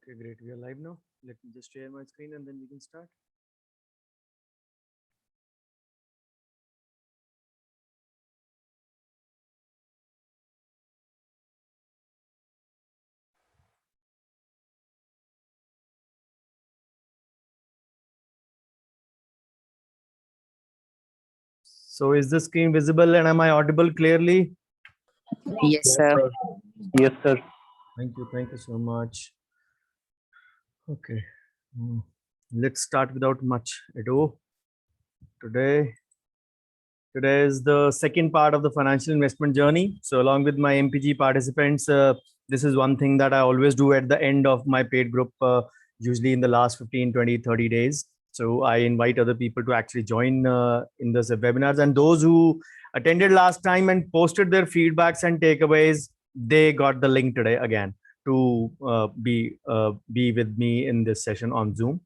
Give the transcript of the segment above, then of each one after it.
Okay, great. We are live now. Let me just share my screen and then we can start. So is the screen visible and am I audible clearly? Yes, sir. Yes, sir. Thank you. Thank you so much. Okay. Let's start without much ado. Today is the second part of the financial investment journey. So along with my MPG participants, this is one thing that I always do at the end of my paid group, usually in the last 15, 20, 30 days. So I invite other people to actually join in this webinars, and those who attended last time and posted their feedbacks and takeaways, they got the link today again to be with me in this session on Zoom.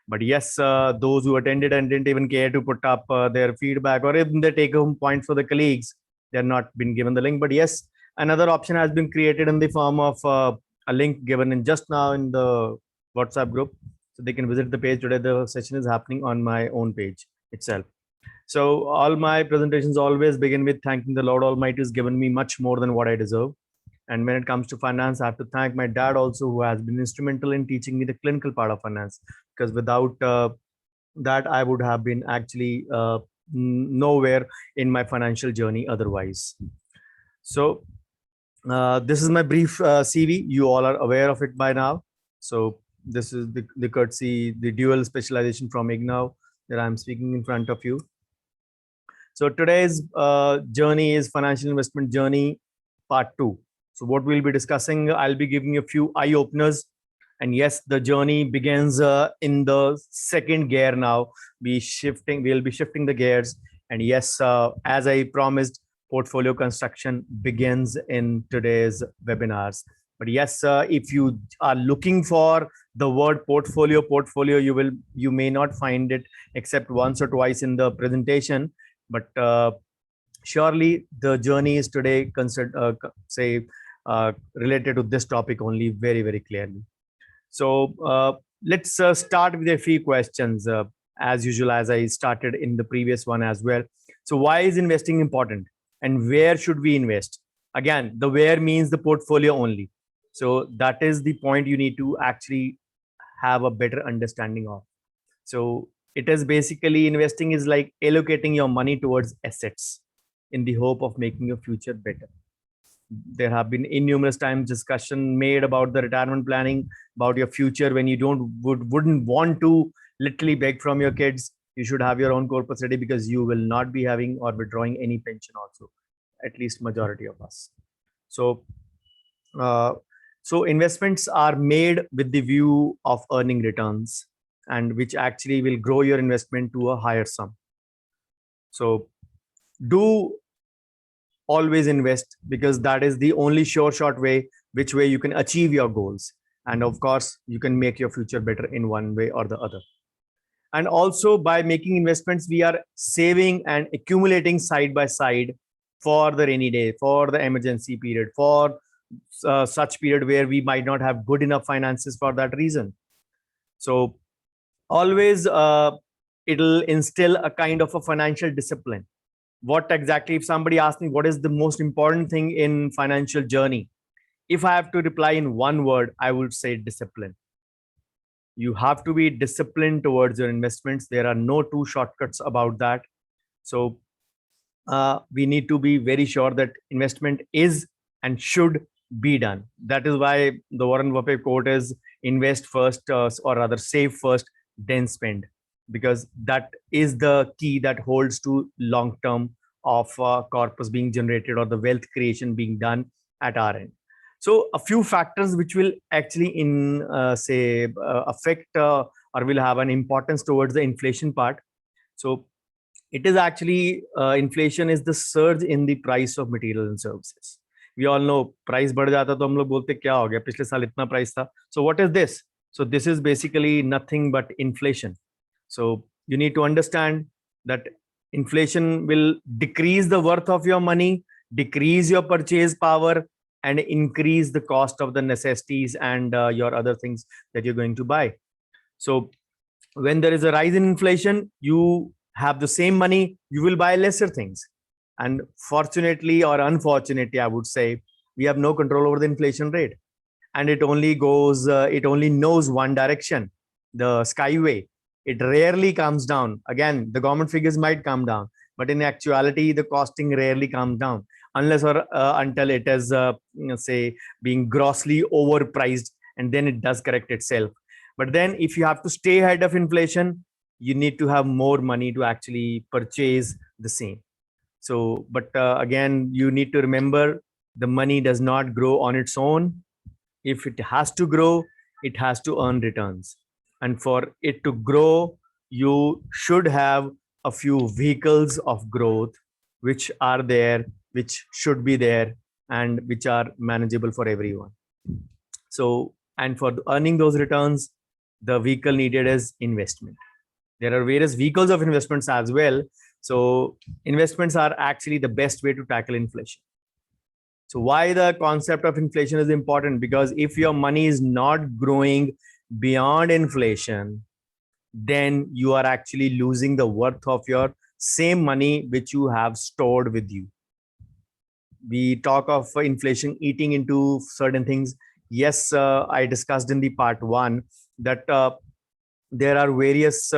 But yes, those who attended and didn't even care to put up their feedback or even the take home points for the colleagues, they're not been given the link. But yes, another option has been created in the form of a link given in just now in the WhatsApp group. So they can visit the page today. The session is happening on my own page itself. So all my presentations always begin with thanking the Lord Almighty who's given me much more than what I deserve. And when it comes to finance, I have to thank my dad also, who has been instrumental in teaching me the clinical part of finance. Because without that, I would have been actually nowhere in my financial journey otherwise. So this is my brief CV. You all are aware of it by now. So this is the courtesy, the dual specialization from IGNOU that I'm speaking in front of you. So today's journey is financial investment journey part 2. So what we'll be discussing, I'll be giving you a few eye openers. And yes, the journey begins in the second gear now. We'll be shifting the gears. And yes, as I promised, portfolio construction begins in today's webinars. But yes, if you are looking for the word portfolio, you may not find it except once or twice in the presentation. But surely the journey is today related to this topic only very, very clearly. So let's start with a few questions as usual, as I started in the previous one as well. So why is investing important and where should we invest? Again, the where means the portfolio only. So that is the point you need to actually have a better understanding of. So it is basically investing is like allocating your money towards assets in the hope of making your future better. There have been innumerous times discussion made about the retirement planning, about your future when you wouldn't want to literally beg from your kids. You should have your own corpus ready because you will not be having or withdrawing any pension also, at least majority of us. So so investments are made with the view of earning returns, and which actually will grow your investment to a higher sum. So do always invest, because that is the only sure short way which way you can achieve your goals. And of course, you can make your future better in one way or the other. And also by making investments, we are saving and accumulating side by side for the rainy day, for the emergency period, for such period where we might not have good enough finances for that reason. So always it'll instill a kind of a financial discipline. What exactly, if somebody asks me what is the most important thing in financial journey, if I have to reply in one word, I would say discipline. You have to be disciplined towards your investments. There are no two shortcuts about that. So we need to be very sure that investment is and should be done. That is why the Warren Buffett quote is invest first, or rather save first, then spend, because that is the key that holds to long term of corpus being generated or the wealth creation being done at our end. So a few factors which will actually affect or will have an importance towards the inflation part. So it is actually inflation is the surge in the price of materials and services. We all know price बढ़ जाता तो हम लोग बोलते क्या हो गया, पिछले साल इतना price था. So what is this? So this is basically nothing but inflation. So you need to understand that inflation will decrease the worth of your money, decrease your purchase power, and increase the cost of the necessities and your other things that you're going to buy. So when there is a rise in inflation, you have the same money, you will buy lesser things. And fortunately or unfortunately, I would say, we have no control over the inflation rate. And it only knows one direction, the skyway. It rarely comes down. Again, the government figures might come down, but in actuality, the costing rarely comes down unless or until it is, say, being grossly overpriced, and then it does correct itself. But then if you have to stay ahead of inflation, you need to have more money to actually purchase the same. So, but again, you need to remember, the money does not grow on its own. If it has to grow, it has to earn returns. And for it to grow, you should have a few vehicles of growth which are there, which should be there, and which are manageable for everyone. So, and for earning those returns, the vehicle needed is investment. There are various vehicles of investments as well. So investments are actually the best way to tackle inflation. So why the concept of inflation is important? Because if your money is not growing beyond inflation, then you are actually losing the worth of your same money which you have stored with you. We talk of inflation eating into certain things. Yes, I discussed in the part 1 that there are various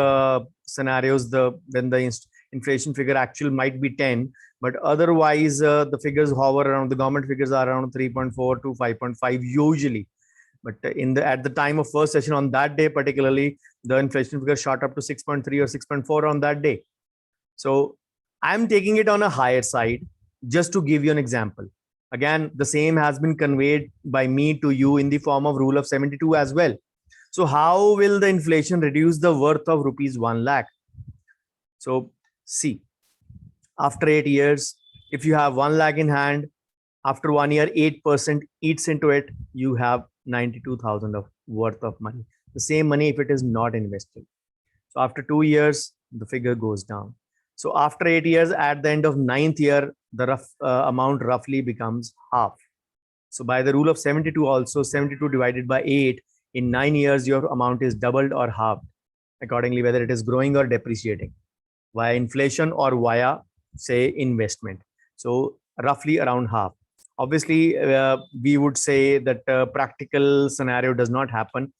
scenarios when the inflation figure actual might be 10, but otherwise the figures hover around, the government figures are around 3.4 to 5.5 usually. But at the time of first session on that day particularly, the inflation figure shot up to 6.3 or 6.4 on that day. So I'm taking it on a higher side just to give you an example. Again, the same has been conveyed by me to you in the form of rule of 72 as well. So how will the inflation reduce the worth of rupees 1 lakh? So see, after 8 years, if you have 1 lakh in hand, after 1 year, 8% eats into it, you have 92,000 of worth of money. The same money if it is not invested. So after 2 years, the figure goes down. So after 8 years, at the end of 9th year, the amount roughly becomes half. So by the rule of 72 also, 72 divided by 8, in 9 years, your amount is doubled or halved, accordingly, whether it is growing or depreciating via inflation or via, say, investment. So roughly around half. Obviously, we would say that practical scenario does not happen.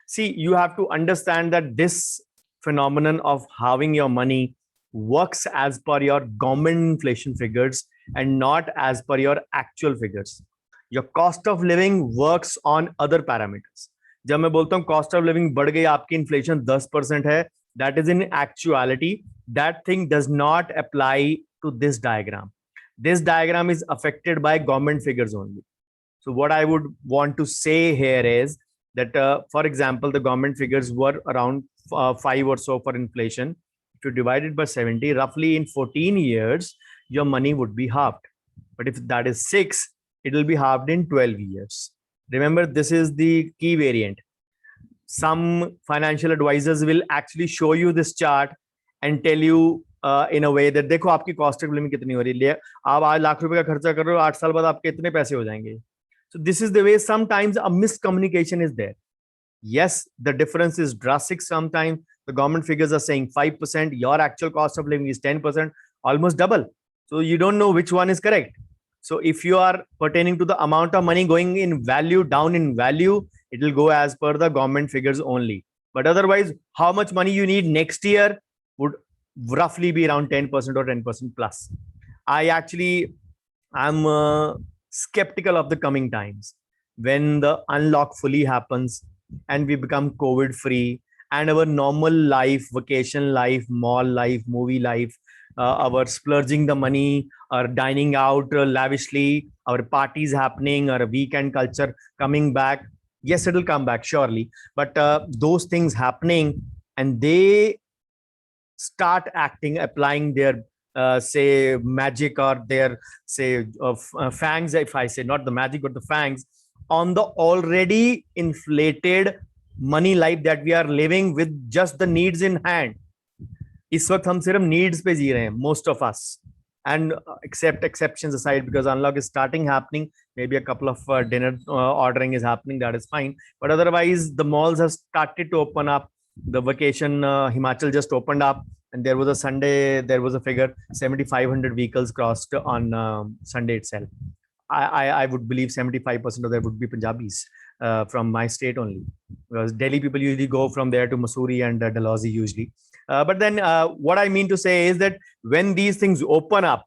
See, you have to understand that this phenomenon of having your money works as per your government inflation figures and not as per your actual figures. Your cost of living works on other parameters. जब मैं बोलता हूँ cost of living बढ़ गई, आपकी inflation 10% है, that is in actuality, that thing does not apply to this diagram. This diagram is affected by government figures only. So what I would want to say here is that, for example, the government figures were around 5 or so for inflation. If you divide it by 70, roughly in 14 years, your money would be halved. But if that is 6, it will be halved in 12 years. Remember, this is the key variant. Some financial advisors will actually show you this chart and tell you in a way that देखो आपकी cost of living कितनी हो रही है, आप आज लाख रुपए का खर्चा कर रहे हो, 8 साल बाद आपके इतने पैसे हो जाएंगे. So this is the way sometimes a miscommunication is there. Yes, the difference is drastic sometimes. The government figures are saying 5%, your actual cost of living is 10%, almost double. So you don't know which one is correct. So if you are pertaining to the amount of money going in value, down in value, it will go as per the government figures only. But otherwise, how much money you need next year would roughly be around 10% or 10% plus. I'm skeptical of the coming times when the unlock fully happens and we become COVID free and our normal life, vacation life, mall life, movie life, our splurging the money, our dining out lavishly, our parties happening, our weekend culture coming back. Yes, it will come back surely, but those things happening and they start acting, applying their say magic or their say fangs, if I say not the magic but the fangs on the already inflated money life that we are living with just the needs in hand. इस वक्त हम सिर्फ needs पे जी रहे हैं, most of us. and except exceptions aside, because unlock is starting happening, maybe a couple of dinner ordering is happening, that is fine. But otherwise, the malls have started to open up. The vacation Himachal just opened up, and there was a Sunday, there was a figure 7,500 vehicles crossed on Sunday itself. I would believe 75% of that would be Punjabis from my state only, because Delhi people usually go from there to Mussoorie and Dalhousie usually. But then what I mean to say is that when these things open up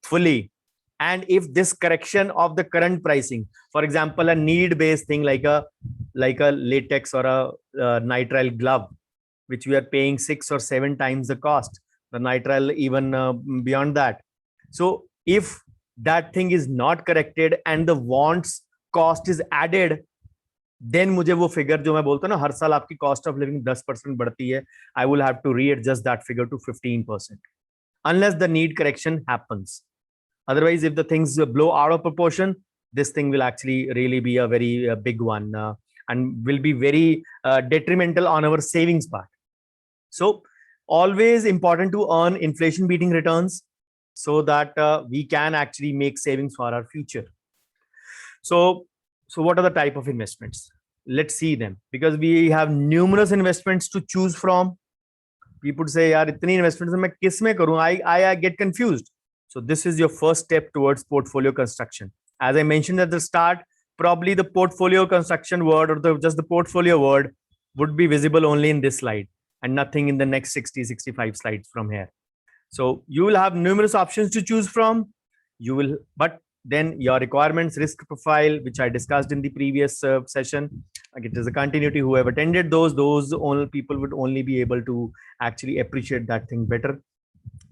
fully, and if this correction of the current pricing, for example, a need-based thing like a latex or a nitrile glove, which we are paying 6 or 7 times the cost, the nitrile even beyond that. So if that thing is not corrected and the wants cost is added, then मुझे वो figure जो मैं बोलता हूँ ना, हर साल आपकी cost of living 10% बढ़ती है, I will have to readjust that figure to 15%, unless the need correction happens. Otherwise, if the things blow out of proportion, this thing will actually really be a very big one, and will be very detrimental on our savings part. So always important to earn inflation beating returns, so that we can actually make savings for our future. So what are the type of investments? Let's see them, because we have numerous investments to choose from. People say, yaar, itni investments main kis mein karu? I get confused. So this is your first step towards portfolio construction. As I mentioned at the start, probably the portfolio construction word, or just the portfolio word, would be visible only in this slide and nothing in the next 60, 65 slides from here. So you will have numerous options to choose from. But then your requirements, risk profile, which I discussed in the previous session, like it is a continuity. Who have attended those only people would only be able to actually appreciate that thing better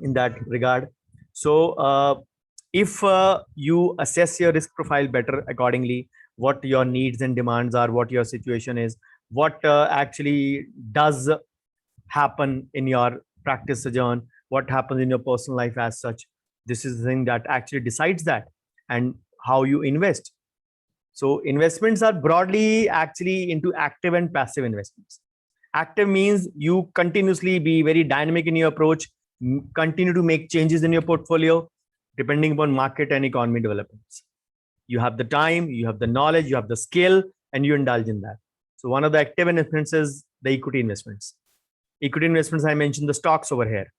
in that regard. So if you assess your risk profile better accordingly, what your needs and demands are, what your situation is, what actually does happen in your practice sojourn, what happens in your personal life as such, this is the thing that actually decides that, and how you invest. So investments are broadly actually into active and passive investments. Active means you continuously be very dynamic in your approach, continue to make changes in your portfolio depending upon market and economy developments. You have the time, you have the knowledge, you have the skill, and you indulge in that. So one of the active investments is the equity investments. Equity investments, I mentioned the stocks over here.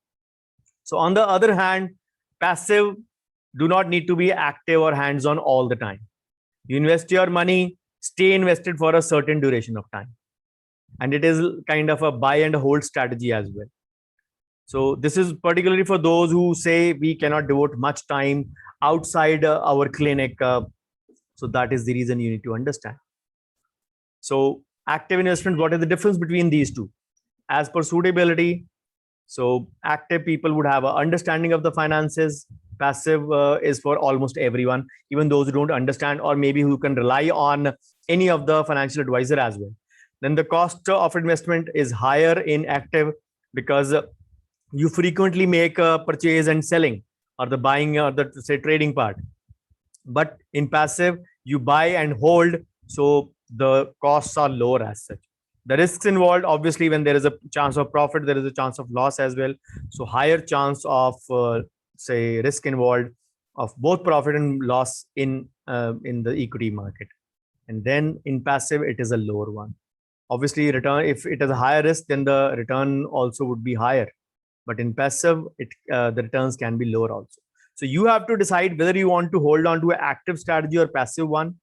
So on the other hand, passive do not need to be active or hands-on all the time. You invest your money, stay invested for a certain duration of time. And it is kind of a buy and hold strategy as well. So this is particularly for those who say we cannot devote much time outside our clinic. So that is the reason you need to understand. So active investment, what is the difference between these two? As per suitability, so active people would have an understanding of the finances. Passive is for almost everyone, even those who don't understand, or maybe who can rely on any of the financial advisor as well. Then the cost of investment is higher in active, because you frequently make a purchase and selling, or the buying, or the say trading part. But in passive, you buy and hold, so the costs are lower as such. The risks involved, obviously, when there is a chance of profit, there is a chance of loss as well. So higher chance of say risk involved of both profit and loss in the equity market. And then in passive, it is a lower one. Obviously, return, if it has a higher risk, then the return also would be higher. But in passive, the returns can be lower also. So you have to decide whether you want to hold on to an active strategy or passive one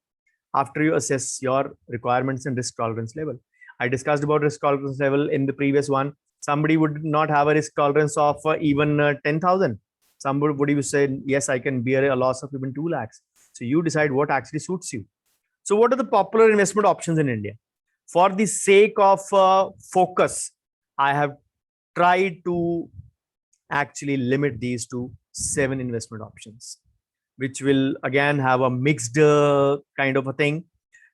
after you assess your requirements and risk tolerance level. I discussed about risk tolerance level in the previous one. Somebody would not have a risk tolerance of even 10,000. Somebody would even say, yes, I can bear a loss of even 2 lakhs. So you decide what actually suits you. So what are the popular investment options in India? For the sake of focus, I have tried to actually limit these to 7 investment options, which will again have a mixed kind of a thing,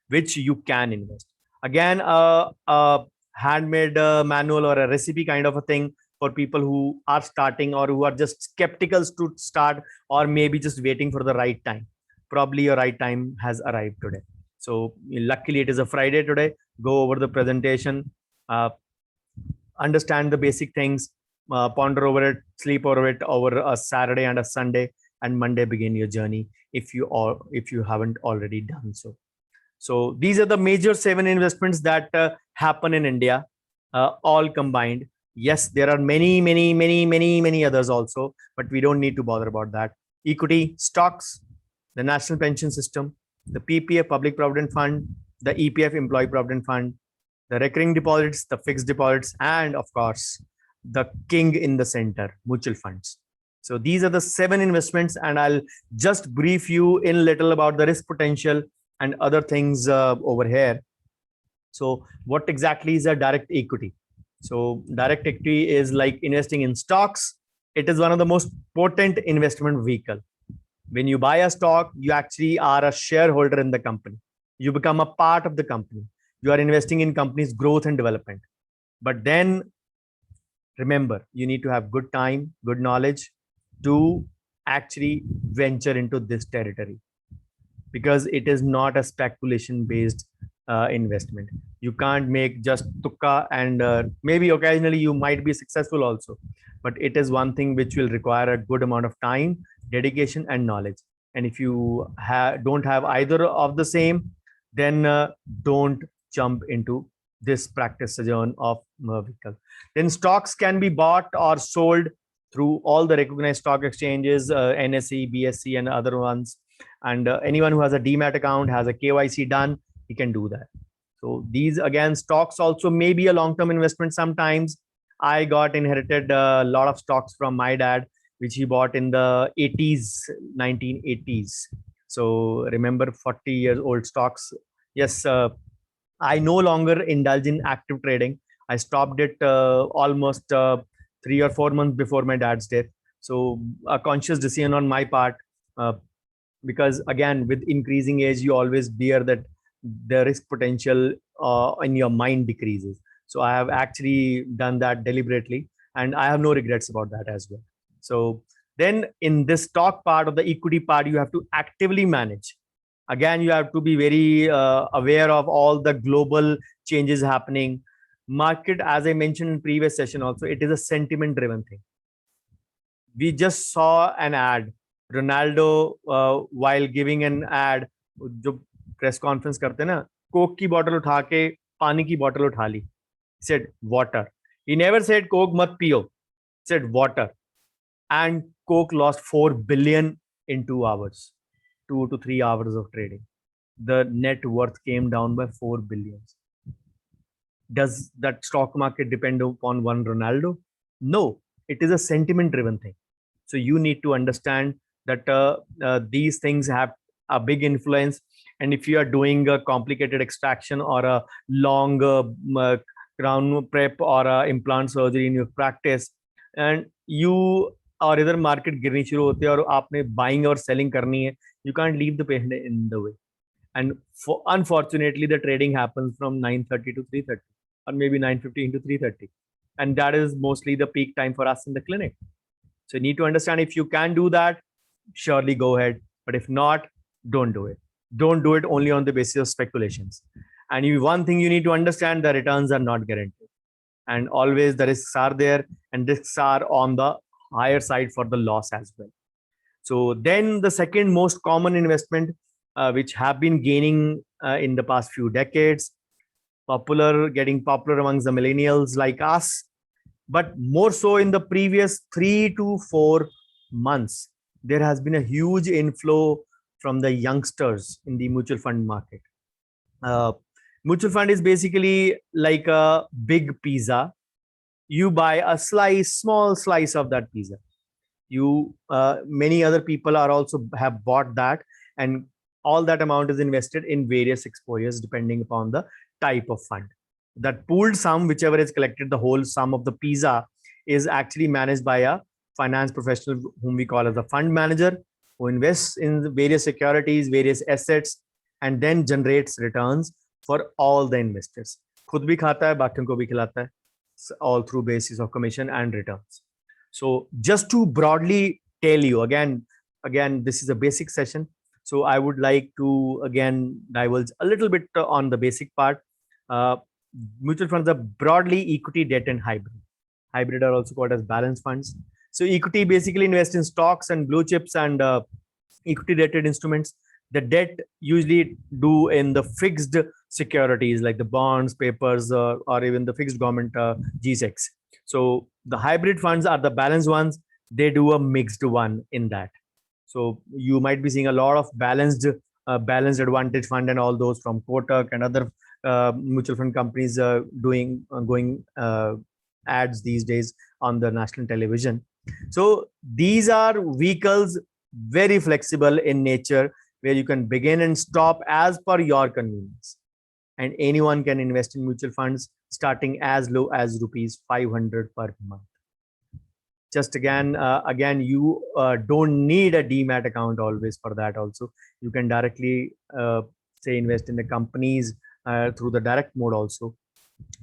which you can invest. Again, a handmade manual or a recipe kind of a thing for people who are starting, or who are just skeptical to start, or maybe just waiting for the right time. Probably your right time has arrived today. So luckily it is a Friday today. Go over the presentation, understand the basic things, ponder over it, sleep over it over a Saturday and a Sunday, and Monday begin your journey if you haven't already done so. So these are the major 7 investments that happen in India, all combined. Yes, there are many others also, but we don't need to bother about that. Equity, stocks, the National Pension System, the PPF, Public Provident Fund, the EPF, Employee Provident Fund, the recurring deposits, the fixed deposits, and of course, the king in the center, mutual funds. So these are the 7 investments, and I'll just brief you in little about the risk potential and other things over here. So what exactly is a direct equity? So direct equity is like investing in stocks. It is one of the most potent investment vehicle. When you buy a stock, you actually are a shareholder in the company. You become a part of the company. You are investing in company's growth and development. But then remember, you need to have good time, good knowledge to actually venture into this territory, because it is not a speculation based investment. You can't make just tukka, and maybe occasionally you might be successful also, but it is one thing which will require a good amount of time, dedication, and knowledge. And if you don't have either of the same, then don't jump into this practice zone of vehicle. Then stocks can be bought or sold through all the recognized stock exchanges, NSE, BSE, and other ones. And anyone who has a demat account, has a KYC done, he can do that. So these, again, stocks also may be a long-term investment. Sometimes I got inherited a lot of stocks from my dad, which he bought in the 80s, 1980s. So remember, 40 years old stocks. Yes, I no longer indulge in active trading. I stopped it almost 3 or 4 months before my dad's death. So a conscious decision on my part, because again, with increasing age, you always bear that the risk potential in your mind decreases. So I have actually done that deliberately, and I have no regrets about that as well. So then in this stock part of the equity part, you have to actively manage. Again, you have to be very aware of all the global changes happening. Market, as I mentioned in previous session also, it is a sentiment driven thing. We just saw an ad, Ronaldo, while giving an ad, जो press conference करते हैं ना, Coke की बोतल उठा के पानी की बोतल उठा ली, said water. He never said coke mat piyo, said water. And coke lost 4 billion in 2 hours, 2 to 3 hours of trading. The net worth came down by 4 billion. Does that stock market depend upon one Ronaldo? No, it is a sentiment driven thing. So you need to understand that these things have a big influence. And if you are doing a complicated extraction or a long crown prep or implant surgery in your practice, and you और इधर market गिरनी शुरू होती है और आपने buying और selling करनी है, you can't leave the patient in the way. And unfortunately, the trading happens from 9:30 to 3:30, or maybe 9:15 to 3:30, and that is mostly the peak time for us in the clinic. So you need to understand, if you can do that, surely go ahead. But if not, don't do it. Don't do it only on the basis of speculations. And one thing you need to understand, the returns are not guaranteed. And always the risks are there, and risks are on the higher side for the loss as well. So then the second most common investment, which have been gaining in the past few decades, getting popular amongst the millennials like us, but more so in the previous 3 to 4 months, there has been a huge inflow from the youngsters in the mutual fund market. Mutual fund is basically like a big pizza. You buy a small slice of that pizza. Many other people are also have bought that, and all that amount is invested in various exposures depending upon the type of fund. That pooled sum, whichever is collected, the whole sum of the pizza, is actually managed by a finance professional whom we call as a fund manager, who invests in various securities, various assets, and then generates returns for all the investors. खुद भी खाता है, बाकियों को भी खिलाता है, all through basis of commission and returns. So just to broadly tell you, again, this is a basic session. So I would like to again divulge a little bit on the basic part. Mutual funds are broadly equity, debt, and hybrid. Hybrid are also called as balanced funds. So equity basically invests in stocks and blue chips and equity rated instruments. The debt usually do in the fixed securities like the bonds, papers, or even the fixed government G-Secs. So the hybrid funds are the balanced ones. They do a mixed one in that. So you might be seeing a lot of balanced advantage fund and all those from Kotak and other mutual fund companies doing going ads these days on the national television. So these are vehicles very flexible in nature, where you can begin and stop as per your convenience. And anyone can invest in mutual funds starting as low as rupees 500 per month. Just again, you don't need a demat account always for that. Also, you can directly say invest in the companies through the direct mode also.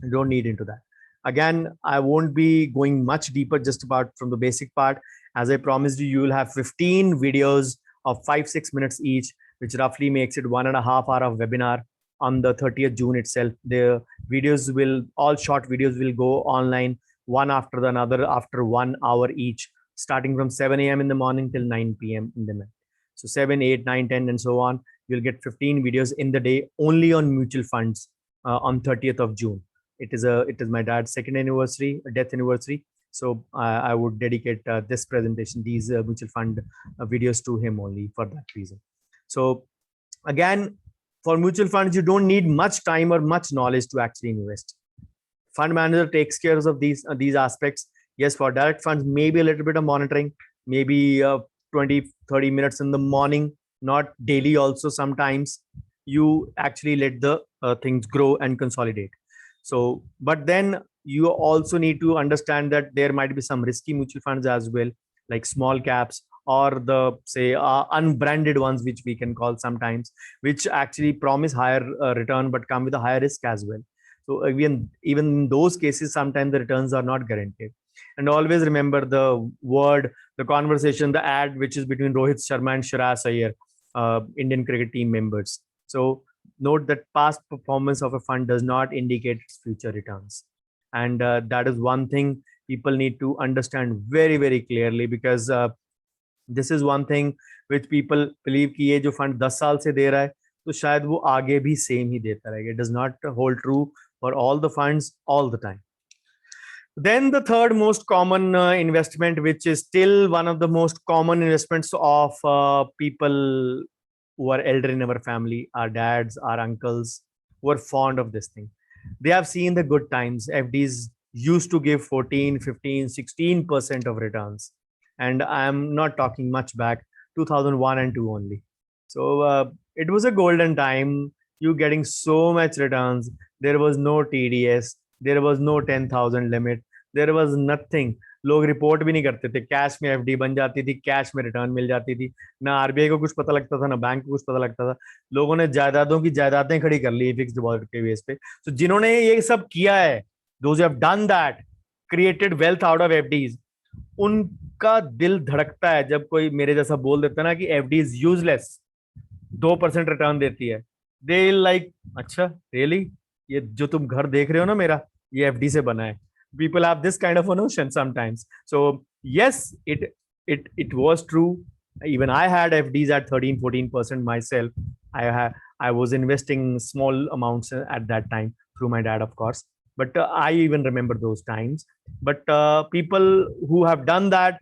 You don't need into that. Again, I won't be going much deeper, just about from the basic part. As I promised you, you will have 15 videos of 5-6 minutes each, which roughly makes it 1.5 hour of webinar on the 30th June itself. The videos will, all short videos will go online one after the another after 1 hour each, starting from 7 a.m. in the morning till 9 p.m. in the night. So 7, 8, 9, 10, and so on. You'll get 15 videos in the day only on mutual funds on 30th of June. It is my dad's second anniversary, death anniversary. So I would dedicate this presentation, these mutual fund videos to him only for that reason. So again, for mutual funds, you don't need much time or much knowledge to actually invest. Fund manager takes care of these aspects. Yes, for direct funds, maybe a little bit of monitoring, maybe 20-30 minutes in the morning, not daily also. Sometimes you actually let the things grow and consolidate. So, but then you also need to understand that there might be some risky mutual funds as well, like small caps or the say unbranded ones, which we can call sometimes, which actually promise higher return but come with a higher risk as well. So even in those cases, sometimes the returns are not guaranteed. And always remember the conversation, the ad, which is between Rohit Sharma and Shreyas Iyer, Indian cricket team members. So note that past performance of a fund does not indicate its future returns. And that is one thing people need to understand very, very clearly, because this is one thing which people believe कि ये जो fund 10 साल से दे रहा है, तो शायद वो आगे भी same ही देता रहेगा. It does not hold true for all the funds all the time. Then the third most common investment, which is still one of the most common investments of people who are elder in our family, our dads, our uncles, who are fond of this thing. They have seen the good times. FDs used to give 14, 15, 16% of returns. And I'm not talking much back, 2001 and 2 only. So it was a golden time. You getting so much returns. There was no TDS. There was no 10,000 limit. There was nothing. लोग report भी नहीं करते थे. Cash में FD बन जाती थी, cash में रिटर्न मिल जाती थी. ना आरबीआई को कुछ पता लगता था, ना बैंक को कुछ पता लगता था. लोगों ने जायदादों की जायदादें खड़ी कर ली फिक्स डिपॉजिट के बेस पे. तो जिन्होंने ये सब किया है, those who have done that, created wealth out of FDs, उनका दिल धड़कता है जब कोई मेरे जैसा बोल देता है ना कि एफडी इज यूजलेस, 2% रिटर्न देती है. दे लाइक, अच्छा रियली, ये जो तुम घर देख रहे हो ना मेरा, ये एफडी से बना है. People have this kind of a notion sometimes. So yes, it was true. Even I had FDs at 13-14% myself. I was investing small amounts at that time through my dad, of course. But I even remember those times. But people who have done that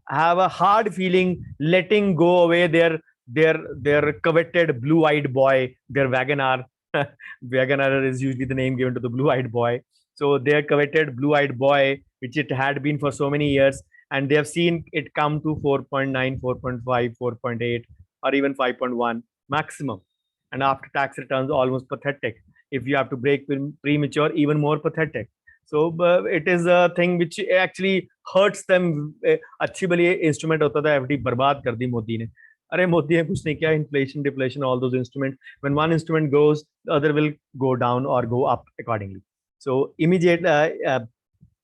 have a hard feeling letting go away their coveted blue-eyed boy, their Wagoner. Wagoner is usually the name given to the blue-eyed boy. So their coveted blue-eyed boy, which it had been for so many years, and they have seen it come to 4.9, 4.5, 4.8, or even 5.1 maximum. And after tax returns, almost pathetic. If you have to break premature, even more pathetic. So it is a thing which actually hurts them. अच्छी भली instrument होता था, FD बर्बाद कर दी मोदी ने. अरे मोदी ने कुछ नहीं किया. Inflation, deflation, all those instruments. When one instrument goes, the other will go down or go up accordingly. So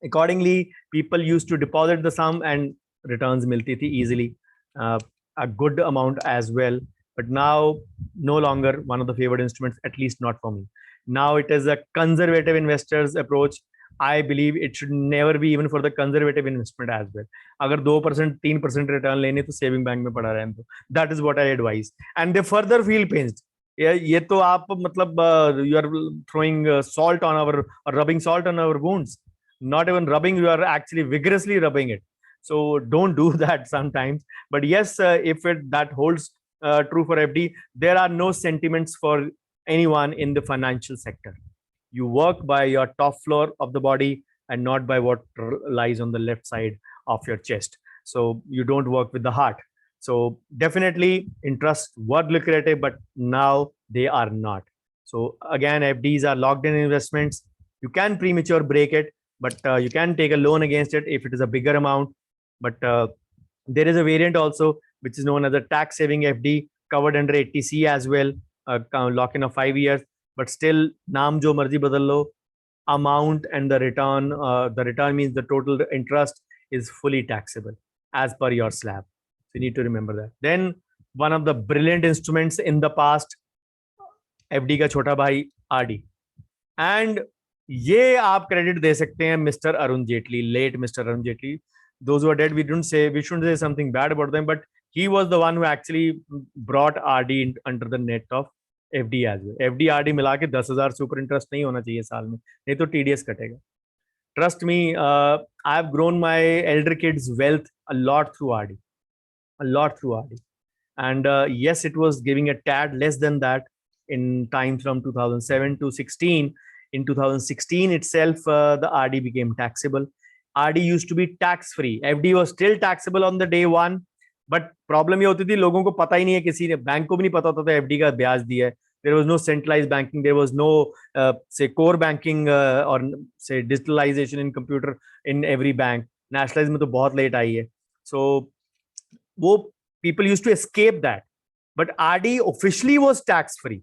accordingly, people used to deposit the sum and returns milti thi easily, a good amount as well. But now, no longer one of the favored instruments, at least not for me. Now it is a conservative investors approach. I believe it should never be even for the conservative investment as well. अगर 2% 3% return लेने तो saving bank में पड़ा रहे तो that is what I advise. And they further feel pinched. ये तो आप मतलब you are throwing salt on our or rubbing salt on our wounds. Not even rubbing, you are actually vigorously rubbing it. So don't do that sometimes. But yes, if that holds true for FD, there are no sentiments for anyone in the financial sector. You work by your top floor of the body and not by what lies on the left side of your chest. So you don't work with the heart. So definitely interest were lucrative, but now they are not. So again, FDs are locked in investments. You can premature break it, but you can take a loan against it if it is a bigger amount. But there is a variant also, which is known as a tax saving FD, covered under 80C as well, lock in of 5 years. But still, naam jo marzi badal lo, amount and the return means the total interest is fully taxable as per your slab. So you need to remember that. Then one of the brilliant instruments in the past, FD का छोटा भाई RD. And ये आप credit दे सकते हैं Mr. Arun Jaitley, late Mr. Arun Jaitley. Those who are dead, we shouldn't say something bad about them, but he was the one who actually brought RD under the net of FD as well. FD RD मिला के 10,000 super interest नहीं होना चाहिए साल में, नहीं तो TDS कटेगा. Trust me, I have grown my elder kids' wealth a lot through RD, and yes, it was giving a tad less than that in time from 2007 to 16. In 2016 itself, the RD became taxable. RD used to be tax free. FD was still taxable on the day one, but problem ये होती थी लोगों को पता ही नहीं है, किसी ने बैंक को भी नहीं पता होता था FD का ब्याज दिया है. There was no centralized banking. There was no say core banking or say digitalization in computer in every bank. Nationalized में तो बहुत late आई है. So वो people used to escape that. But RD officially was tax free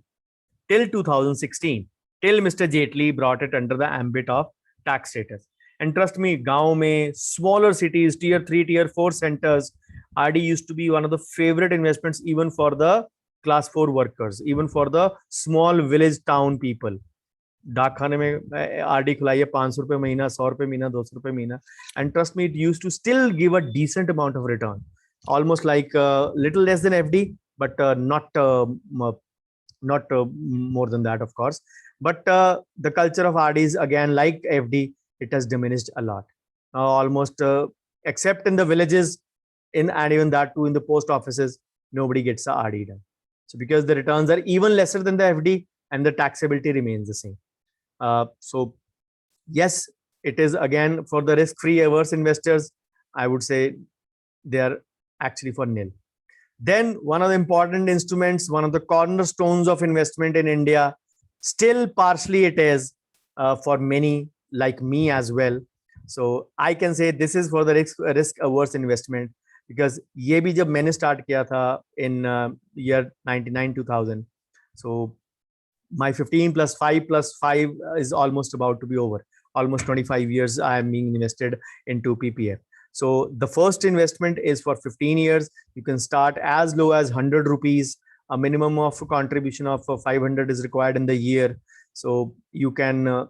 till 2016, till Mr. Jaitley brought it under the ambit of tax status. And trust me, गांव में smaller cities, tier 3, tier 4 centers, RD used to be one of the favorite investments even for the class 4 workers, even for the small village town people. डाक खाने में RD खुलाइए 500 रुपए महीना, 100 रुपए महीना, 200 रुपए महीना, and trust me, it used to still give a decent amount of return, almost like little less than FD, but not more than that, of course. But the culture of RDs, again, like FD, it has diminished a lot. Almost except in the villages, and even that too in the post offices, nobody gets a RD done. So because the returns are even lesser than the FD and the taxability remains the same. So yes, it is again for the risk-free averse investors, I would say they are actually for nil. Then one of the important instruments, one of the cornerstones of investment in India, still partially it is for many like me as well. So I can say this is for the risk averse investment, because ये भी जब मैंने start किया था in year 99 2000. So my 15 plus 5 plus 5 is almost about to be over. Almost 25 years I am being invested into PPF. So the first investment is for 15 years. You can start as low as 100 rupees. A minimum of contribution of 500 is required in the year. So you can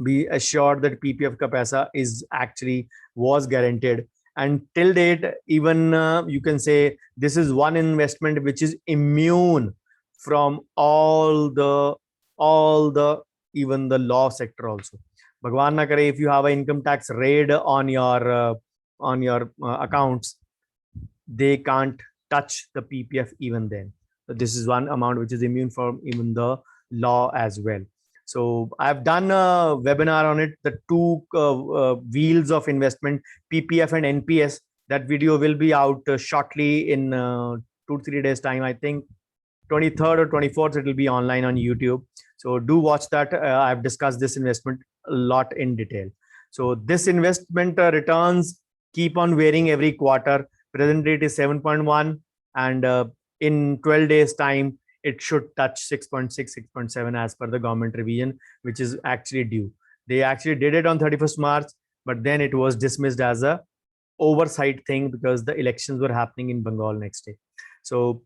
be assured that PPF ka paisa is actually was guaranteed. And till date, even you can say this is one investment which is immune from all the even the law sector also. Bhagwan na kare, if you have an income tax raid on your accounts, they can't touch the PPF even then. So this is one amount which is immune from even the law as well. So I've done a webinar on it, the two wheels of investment, PPF and NPS. That video will be out shortly in 2-3 days time. I think 23rd or 24th, it will be online on YouTube. So do watch that. I've discussed this investment a lot in detail. So this investment returns keep on varying every quarter. Present rate is 7.1, and in 12 days time, it should touch 6.6, 6.7 as per the government revision, which is actually due. They actually did it on 31st March, but then it was dismissed as a oversight thing because the elections were happening in Bengal next day. So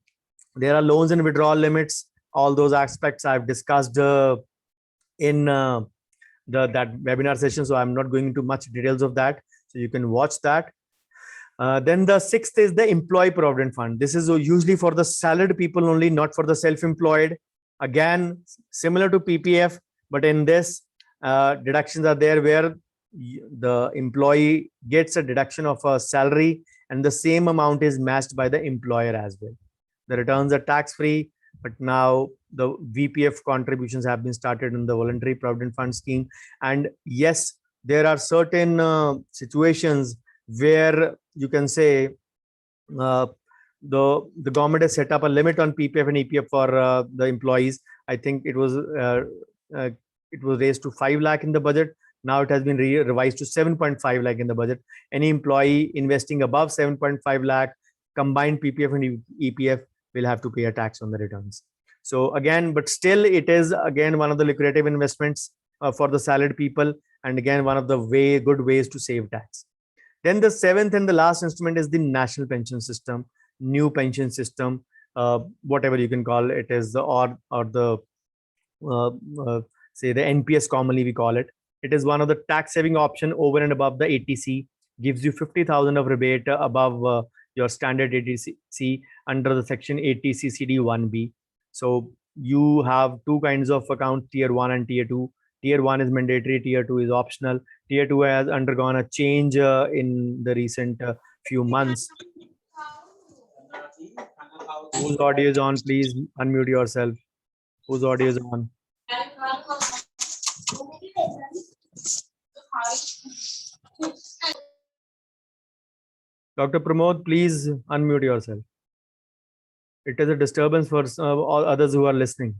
there are loans and withdrawal limits. All those aspects I've discussed in that webinar session, so I'm not going into much details of that. So you can watch that. Then the sixth is the employee provident fund. This is usually for the salaried people only, not for the self-employed. Again, similar to PPF, but in this, deductions are there where the employee gets a deduction of a salary, and the same amount is matched by the employer as well. The returns are tax-free, but now the VPF contributions have been started in the voluntary provident fund scheme. And yes, there are certain situations where you can say the government has set up a limit on PPF and EPF for the employees. I think it was raised to 5 lakh in the budget. Now it has been revised to 7.5 lakh in the budget. Any employee investing above 7.5 lakh combined PPF and EPF will have to pay a tax on the returns. So again, but still it is again one of the lucrative investments for the salaried people, and again one of the good ways to save tax. Then the seventh and the last instrument is the national pension system, new pension system, whatever you can call it, is the or the say the NPS commonly we call it. It is one of the tax saving option over and above the ATC, gives you 50,000 of rebate above your standard ATC under the section ATC CD 1B. So you have two kinds of account, tier 1 and tier 2. Tier 1 is mandatory, tier 2 is optional. Tier 2 has undergone a change in the recent few months. Whose audio is on? Please unmute yourself. Whose audio is on? Dr. Pramod, please unmute yourself. It is a disturbance for all others who are listening.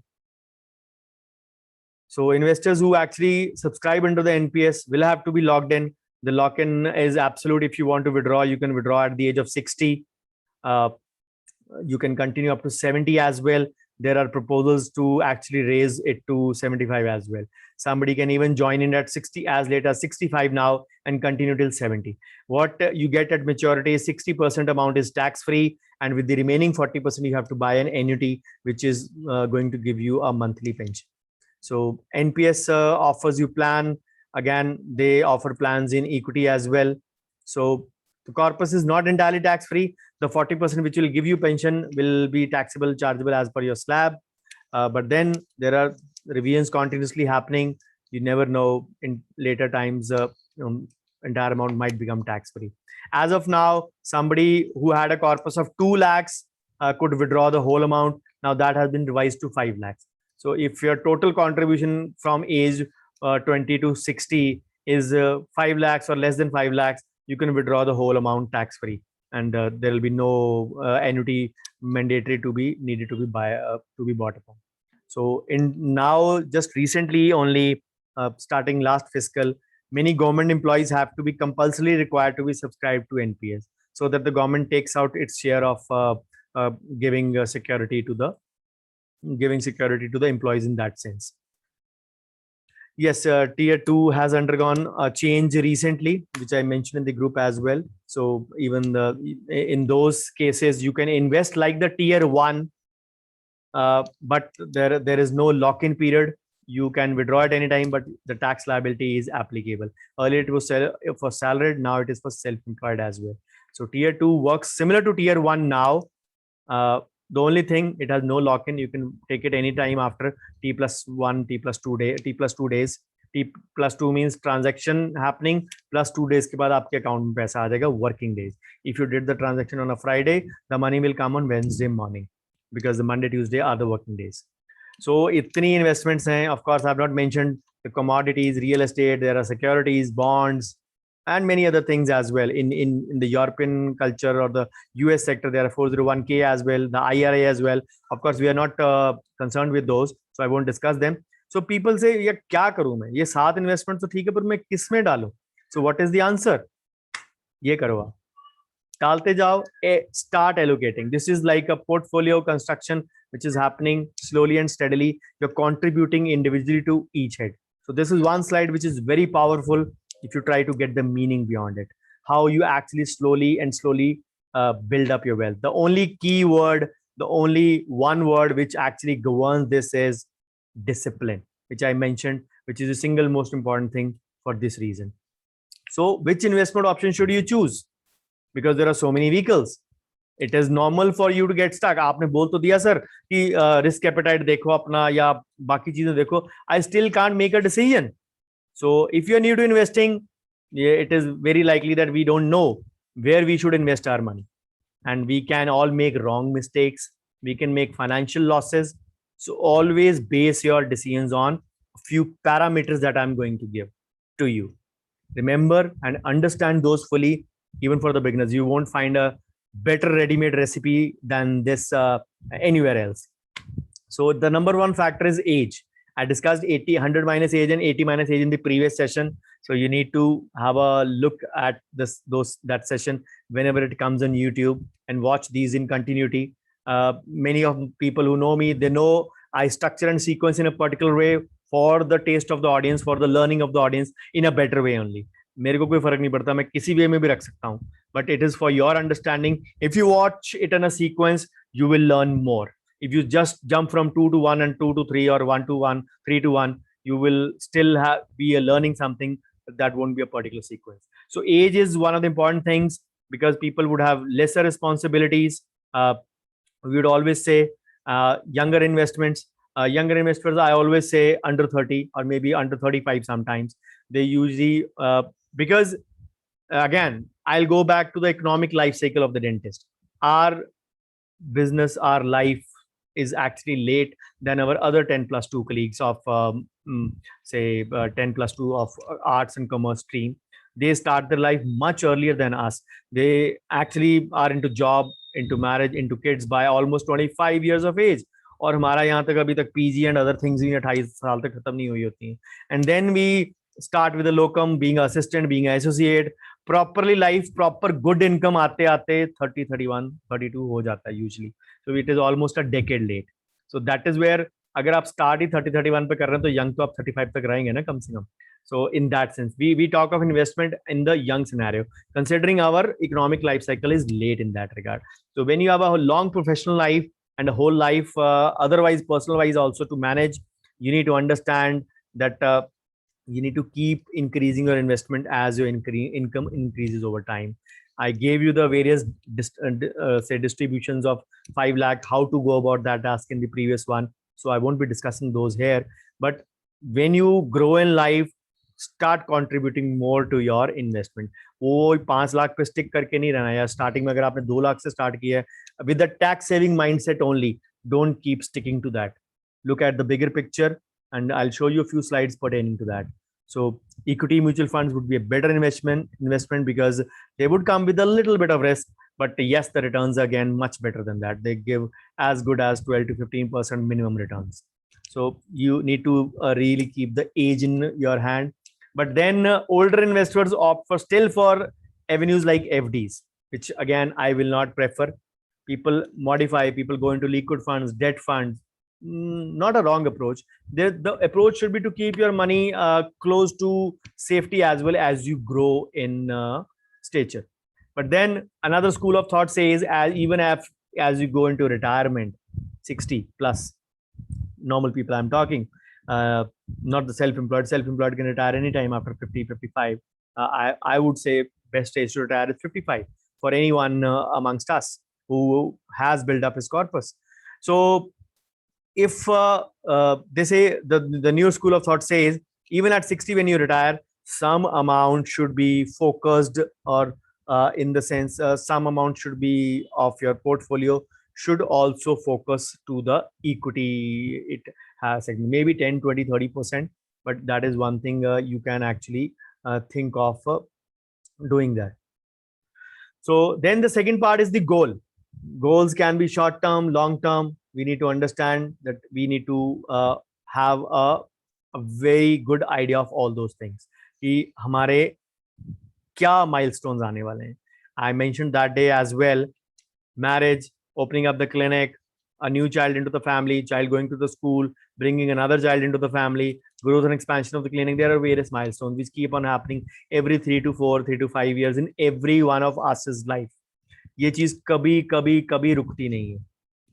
So investors who actually subscribe into the NPS will have to be logged in. The lock-in is absolute. If you want to withdraw, you can withdraw at the age of 60. You can continue up to 70 as well. There are proposals to actually raise it to 75 as well. Somebody can even join in at 60, as late as 65 now, and continue till 70. What you get at maturity is 60% amount is tax-free, and with the remaining 40%, you have to buy an annuity, which is going to give you a monthly pension. So NPS offers you plan. Again, they offer plans in equity as well. So the corpus is not entirely tax-free. The 40% which will give you pension will be taxable, chargeable as per your slab. But then there are revisions continuously happening. You never know, in later times, entire amount might become tax-free. As of now, somebody who had a corpus of 2 lakhs could withdraw the whole amount. Now that has been revised to 5 lakhs. So if your total contribution from age 20 to 60 is 5 lakhs or less than 5 lakhs, you can withdraw the whole amount tax-free, and there will be no annuity mandatory to be needed to be bought upon. So in now, just recently only, starting last fiscal, many government employees have to be compulsorily required to be subscribed to NPS, so that the government takes out its share of giving security to the employees in that sense. Yes, tier 2 has undergone a change recently, which I mentioned in the group as well. So even in those cases, you can invest like the tier 1, but there is no lock-in period. You can withdraw at any time, but the tax liability is applicable. Earlier it was for salaried, now it is for self-employed as well. So tier 2 works similar to tier 1 now. The only thing, it has no lock-in. You can take it anytime after T+1, T+2 days. T+2 means transaction happening plus 2 days के बाद आपके account में पैसा आ जाएगा, working days. If you did the transaction on a Friday, the money will come on Wednesday morning, because the Monday, Tuesday are the working days. So इतनी investments हैं. Of course, I have not mentioned the commodities, real estate. There are securities, bonds, and many other things as well. In the European culture or the US sector, there are 401k as well, the IRA as well. Of course, we are not concerned with those, so I won't discuss them. So people say, ये क्या करूं मैं? ये 7 investment तो ठीक है, पर मैं किस में डालूं? So what is the answer? ये करो आप. डालते जाओ, start allocating. This is like a portfolio construction which is happening slowly and steadily. You're contributing individually to each head. So this is one slide which is very powerful if you try to get the meaning beyond it, how you actually slowly build up your wealth. The only key word, the only one word which actually governs this is discipline, which I mentioned. which is the single most important thing for this reason. So which investment option should you choose? Because there are so many vehicles. It is normal for you to get stuck. आपने बोल तो दिया sir कि risk appetite देखो अपना या बाकी चीजें देखो. I still can't make a decision. So if you're new to investing, it is very likely that we don't know where we should invest our money. And we can all make wrong mistakes. We can make financial losses. So always base your decisions on a few parameters that I'm going to give to you. Remember and understand those fully, even for the beginners. You won't find a better ready-made recipe than this anywhere else. So the number one factor is age. I discussed 100 minus age and 80 minus age in the previous session. So you need to have a look at that session whenever it comes on YouTube and watch these in continuity. Many of people who know me, they know I structure and sequence in a particular way for the taste of the audience, for the learning of the audience in a better way only. मेरे को कोई फर्क नहीं पड़ता, मैं किसी वे में भी रख सकता हूँ. But it is for your understanding. If you watch it in a sequence, you will learn more. If you just jump from 2 to 1 and 2 to 3 or 1 to 1, 3 to 1, you will still be learning something that won't be a particular sequence. So age is one of the important things because people would have lesser responsibilities. We would always say younger investments. Younger investors, I always say under 30 or maybe under 35 sometimes. They usually, because again, I'll go back to the economic life cycle of the dentist. Our business, our life is actually late than our other 10 plus 2 colleagues of say 10 plus 2 of arts and commerce stream. They start their life much earlier than us. They actually are into job, into marriage, into kids by almost 25 years of age. और हमारा यहाँ तक अभी तक PG and other things भी 28 साल तक खत्म नहीं हुई होती हैं. And then we start with locum, being assistant, being associate, properly life, proper good income आते आते 30, 31, 32 हो जाता है usually. So it is almost a decade late. So that is where अगर आप स्टार्ट ही 30, 31 पे कर रहे हैं तो यंग तो आप 35 तक रहेंगे ना कम से कम. So in that sense, we talk of investment in the young scenario, considering our economic life cycle is late in that regard. So when you have a long professional life and a whole life, otherwise personal wise also to manage, you need to understand that you need to keep increasing your investment as your income increases over time. I gave you the various say distributions of 5 lakh, how to go about that task in the previous one. So I won't be discussing those here. But when you grow in life, start contributing more to your investment. वो 5 लाख पे stick करके नहीं रहना यार. Starting में अगर आपने 2 लाख से स्टार्ट किया है with the tax saving mindset only, don't keep sticking to that. Look at the bigger picture and I'll show you a few slides pertaining to that. So equity mutual funds would be a better investment because they would come with a little bit of risk, but yes, the returns are again much better than that. They give as good as 12 to 15% minimum returns. So you need to really keep the age in your hand. But then older investors opt for avenues like FDs, which again, I will not prefer. People modify, people go into liquid funds, debt funds. Not a wrong approach. The approach should be to keep your money close to safety as well as you grow in stature. But then another school of thought says even as you go into retirement, 60 plus, normal people I'm talking, not the self-employed. Self-employed can retire anytime after 50, 55. I would say best age to retire is 55 for anyone amongst us who has built up his corpus. So if they say the new school of thought says even at 60 when you retire, some amount should be focused or in the sense some amount should be of your portfolio should also focus to the equity. It has maybe 10, 20, 30%, but that is one thing you can actually think of doing that. So then the second part is the goal. Goals can be short term, long term. We need to understand that we need to have a very good idea of all those things. कि हमारे क्या milestones आने वाले हैं. I mentioned that day as well. Marriage, opening up the clinic, a new child into the family, child going to the school, bringing another child into the family, growth and expansion of the clinic. There are various milestones which keep on happening every 3 to 4, 3 to 5 years in every one of us's life. ये चीज कभी कभी कभी रुकती नहीं है,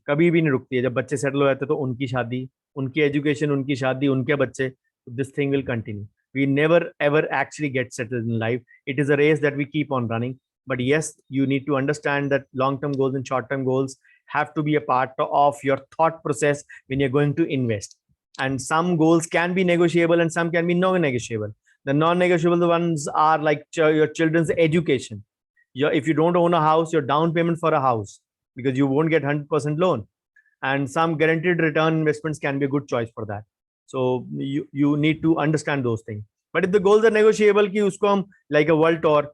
कभी भी नहीं रुकती है. जब बच्चे सेटल हो जाते हैं तो उनकी शादी, उनकी एजुकेशन, उनकी शादी, उनके बच्चे, this thing will continue. We never ever actually get settled in life. It is a race that we keep on running. But yes, you need to understand that long-term goals and short-term goals have to be a part of your thought process when you're going to invest. And some goals can be negotiable and some can be non-negotiable. The non-negotiable ones are like your children's education. If you don't own a house, your down payment for a house, because you won't get 100% loan, and some guaranteed return investments can be a good choice for that. So you need to understand those things. But if the goals are negotiable, ki usko hum, like a world tour,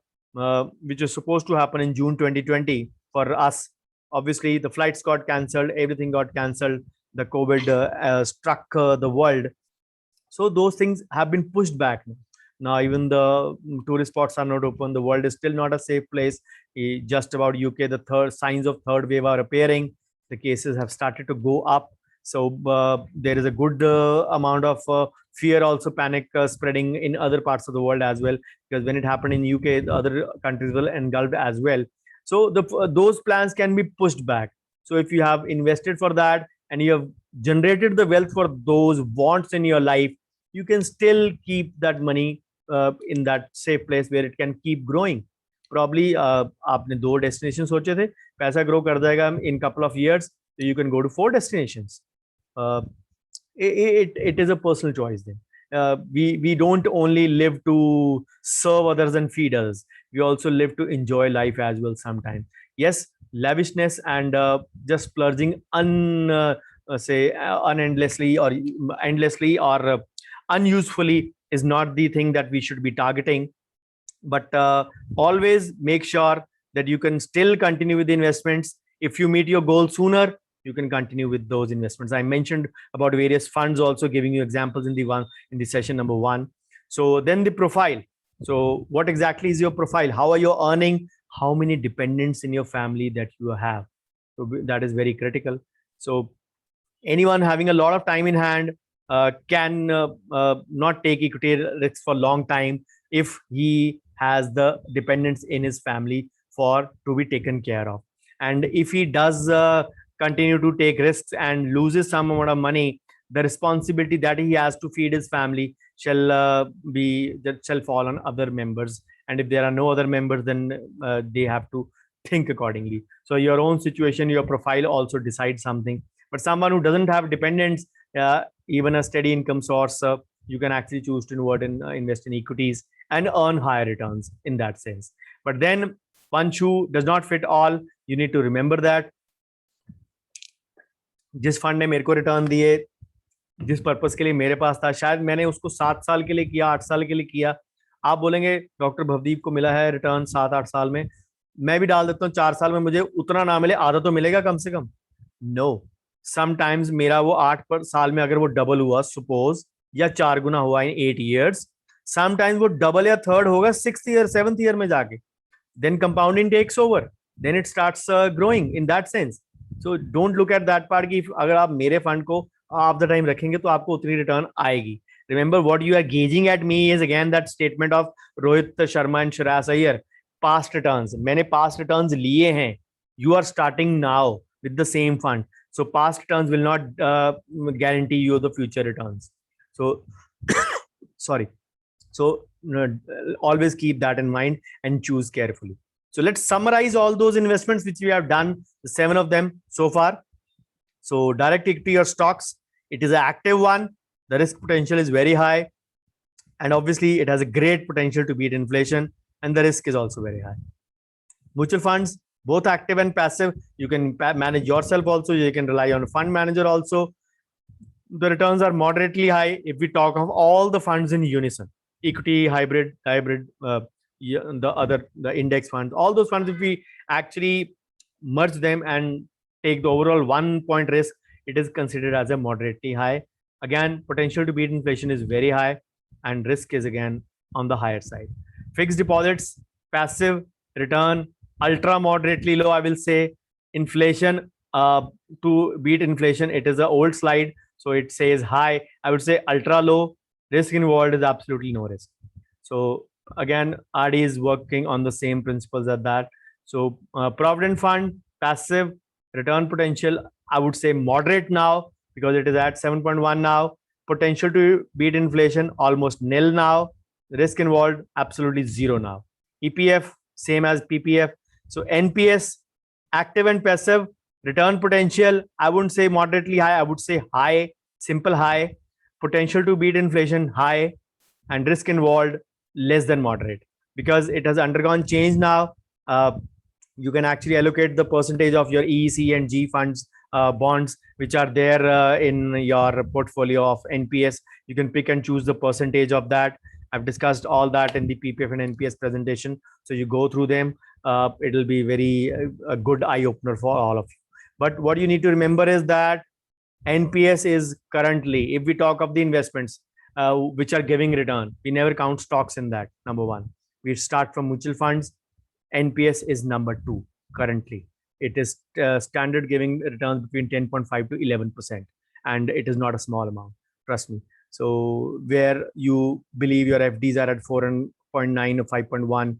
which is supposed to happen in June 2020 for us, obviously the flights got cancelled, everything got cancelled, the COVID struck the world. So those things have been pushed back now. Now even the tourist spots are not open. The world is still not a safe place. Just about UK, the third signs of third wave are appearing. The cases have started to go up. So there is a good amount of fear, also panic spreading in other parts of the world as well. Because when it happened in UK, the other countries will engulfed as well. So those plans can be pushed back. So if you have invested for that and you have generated the wealth for those wants in your life, you can still keep that money in that safe place where it can keep growing. Probably आपने 2 destinations सोचे थे, पैसा grow कर जाएगा in couple of years, so you can go to 4 destinations. It is a personal choice then. We don't only live to serve others and feed us. We also live to enjoy life as well sometimes. Yes, lavishness and just splurging unendlessly or unusefully is not the thing that we should be targeting. But always make sure that you can still continue with the investments. If you meet your goal sooner, you can continue with those investments. I mentioned about various funds, also giving you examples in the session number 1. So then the profile. So what exactly is your profile? How are you earning? How many dependents in your family that you have? So that is very critical. So anyone having a lot of time in hand can not take equity risks for a long time if he has the dependents in his family to be taken care of. And if he does continue to take risks and loses some amount of money, the responsibility that he has to feed his family shall fall on other members. And if there are no other members, then they have to think accordingly. So your own situation, your profile also decides something. But someone who doesn't have dependents, even a steady income source, you can actually choose to invest in equities and earn higher returns in that sense. But then one shoe does not fit all. You need to remember that जिस fund ने मेरे को return दिए, जिस purpose के लिए मेरे पास था, शायद मैंने उसको 7 साल के लिए किया, 8 साल के लिए किया. आप बोलेंगे डॉक्टर भवदीप को मिला है रिटर्न 7-8 साल में, मैं भी डाल देता हूँ 4 साल में, मुझे उतना ना मिले, आधा तो मिलेगा कम से कम. नो, समटाइम्स मेरा वो 8 साल में अगर वो डबल हुआ सपोज, या 4 गुना हुआ इन 8 years, समटाइम्स वो डबल या थर्ड होगा 6th year 7th year में जाके. Then compounding takes over. Then it starts growing in that sense. So don't look at that part कि अगर आप मेरे फंड को आप द टाइम रखेंगे तो आपको उतनी रिटर्न आएगी. Remember what you are gauging at me is again that statement of Rohit Sharma and Shreyas Iyer. Past returns. मैंने past returns लिए हैं. You are starting now with the same fund. So past returns will not guarantee you the future returns. So sorry. So always keep that in mind and choose carefully. So let's summarize all those investments which we have done, the 7 of them so far. So direct equity or stocks, it is an active one. The risk potential is very high. And obviously it has a great potential to beat inflation, and the risk is also very high. Mutual funds, both active and passive. You can manage yourself also. You can rely on a fund manager also. The returns are moderately high if we talk of all the funds in unison. Equity, hybrid, the index funds, all those funds, if we actually merge them and take the overall 1 point risk, it is considered as a moderately high. Again, potential to beat inflation is very high, and risk is again on the higher side. Fixed deposits, passive, return, ultra moderately low, I will say. Inflation, to beat inflation, it is an old slide, so it says high. I would say ultra low. Risk involved is absolutely no risk. So again, RD is working on the same principles as that. So provident fund, passive, return potential, I would say moderate now because it is at 7.1 now. Potential to beat inflation, almost nil now. Risk involved, absolutely zero now. EPF, same as PPF. So NPS, active and passive, return potential, I wouldn't say moderately high, I would say high, simple high. Potential to beat inflation, high. And risk involved, less than moderate, because it has undergone change now. You can actually allocate the percentage of your EEC and G funds, bonds, which are there in your portfolio of NPS. You can pick and choose the percentage of that. I've discussed all that in the PPF and NPS presentation. So you go through them. It'll be very a good eye opener for all of you. But what you need to remember is that NPS is currently, if we talk of the investments which are giving return, we never count stocks in that. Number one, we start from mutual funds. NPS is number 2 currently. It is standard giving returns between 10.5 to 11%, and it is not a small amount. Trust me. So where you believe your FDs are at 4.9 or 5.1,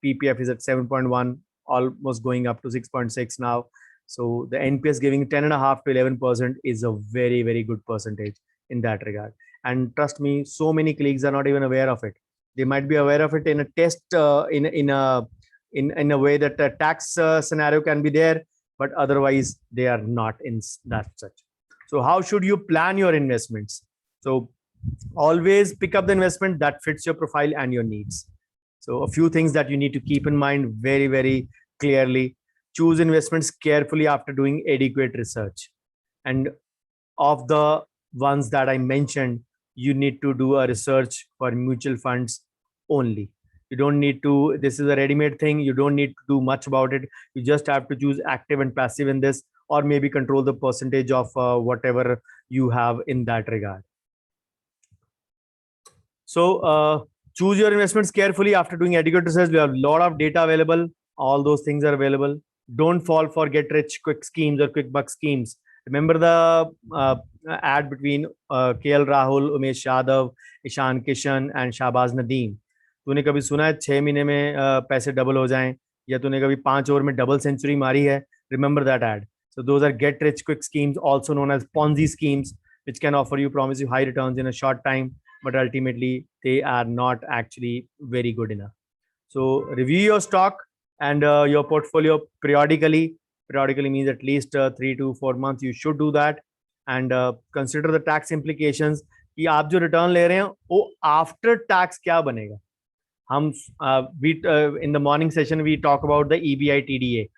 PPF is at 7.1, almost going up to 6.6 now. So the NPS giving 10.5 to 11% is a very, very good percentage in that regard. And trust me, so many colleagues are not even aware of it. They might be aware of it in a test, in a way that a tax scenario can be there, but otherwise they are not in that such. So how should you plan your investments? So always pick up the investment that fits your profile and your needs. So a few things that you need to keep in mind very, very clearly. Choose investments carefully after doing adequate research. And of the ones that I mentioned, you need to do a research for mutual funds only. You don't need to, this is a ready-made thing. You don't need to do much about it. You just have to choose active and passive in this, or maybe control the percentage of whatever you have in that regard. So choose your investments carefully after doing adequate research. We have a lot of data available. All those things are available. Don't fall for get rich quick schemes or quick buck schemes. Remember the ad between KL Rahul, Umesh Yadav, Ishan Kishan and Shahbaz Nadeem. तूने कभी सुना है 6 महीने में पैसे double हो जाएं, या तूने कभी 5 ओवर में डबल सेंचुरी मारी है? Remember that ad. So those are get rich quick schemes, also known as Ponzi schemes, which can offer you, promise you high returns in a short time, but ultimately they are not actually very good enough. So review your stock and your portfolio periodically. Periodically means at least 3 to 4 months. You should do that, and consider the tax implications. कि आप जो return ले रहे हैं वो after tax क्या बनेगा. हम in the morning session we talk about the EBI TDA,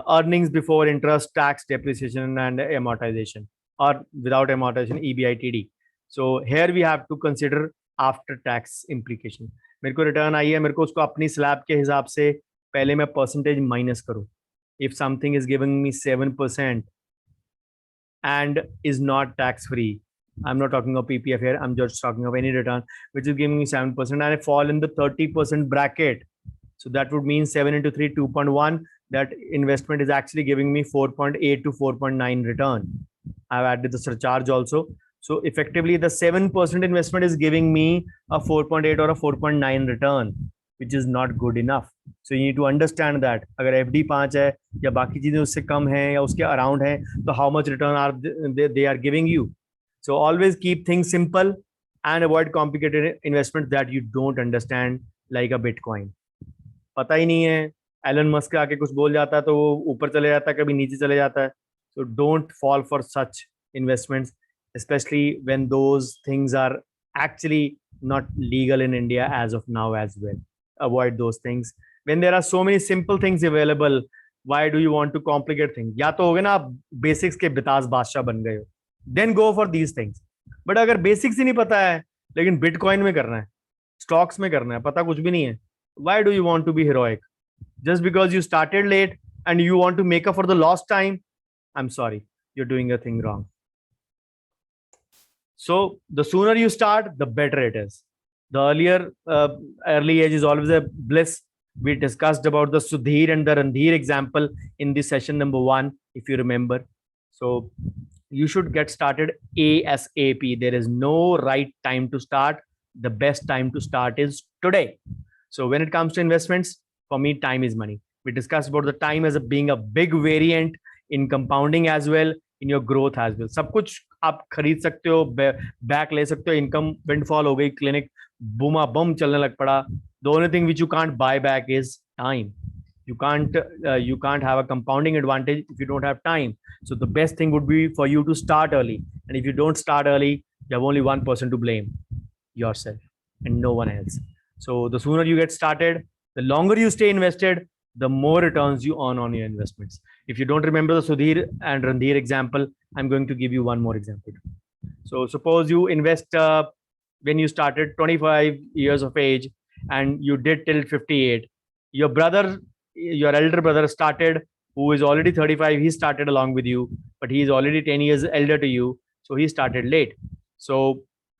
earnings before interest, tax, depreciation and amortization, or without amortization, EBI TD. So here we have to consider after tax implication. मेरे को return आई है, मेरे को उसको अपनी slab के हिसाब से पहले मैं परसेंटेज माइनस करूं. If something is giving me 7% and is not tax free, I'm not talking of PPF here, I'm just talking of any return which is giving me 7% and I fall in the 30% bracket. So that would mean 7 into 3, 2.1. That investment is actually giving me 4.8 to 4.9 return. I've added the surcharge also. So effectively the 7% investment is giving me a 4.8 or a 4.9 return, which is not good enough. So you need to understand that अगर FD 5 है या बाकी चीजें उससे कम है या उसके around है, तो how much return are they are giving you. So always keep things simple and avoid complicated investments that you don't understand, like a Bitcoin. पता ही नहीं है, एलन मस्क आके कुछ बोल जाता है तो वो ऊपर चले जाता है, कभी नीचे चले जाता है. So don't fall for such investments, especially when those things are actually not legal in India as of now as well. Avoid those things. When there are so many simple things available, why do you want to complicate things? या तो हो गए ना आप basics के बिताज बादशाह बन गए हो, then go for these things. But अगर बेसिक्स ही नहीं पता है लेकिन बिटकॉइन में करना है, स्टॉक्स में करना है, पता कुछ भी नहीं है, why do you want to be heroic? Just because you started late and you want to make up for the lost time, I'm sorry, you're doing a thing wrong. So the sooner you start, the better it is. The early age is always a bliss. We discussed about the Sudhir and the Randhir example in the session number 1, if you remember. So you should get started ASAP. There is no right time to start. The best time to start is today. So when it comes to investments, for me, time is money. We discussed about the time as being a big variant in compounding as well, in your growth as well. सब कुछ आप खरीद सकते हो, back ले सकते हो, income windfall हो गई, क्लिनिक बूमा बम चलने लग पड़ा. The only thing which you can't buy back is time. You can't have a compounding advantage if you don't have time. So the best thing would be for you to start early, and if you don't start early, you have only one person to blame, yourself and no one else. So the sooner you get started, the longer you stay invested, the more returns you earn on your investments. If you don't remember the Sudhir and Randhir example, I'm going to give you one more example. So suppose you invest when you started 25 years of age and you did till 58. Your elder brother started, who is already 35. He started along with you, but he is already 10 years elder to you, so he started late. So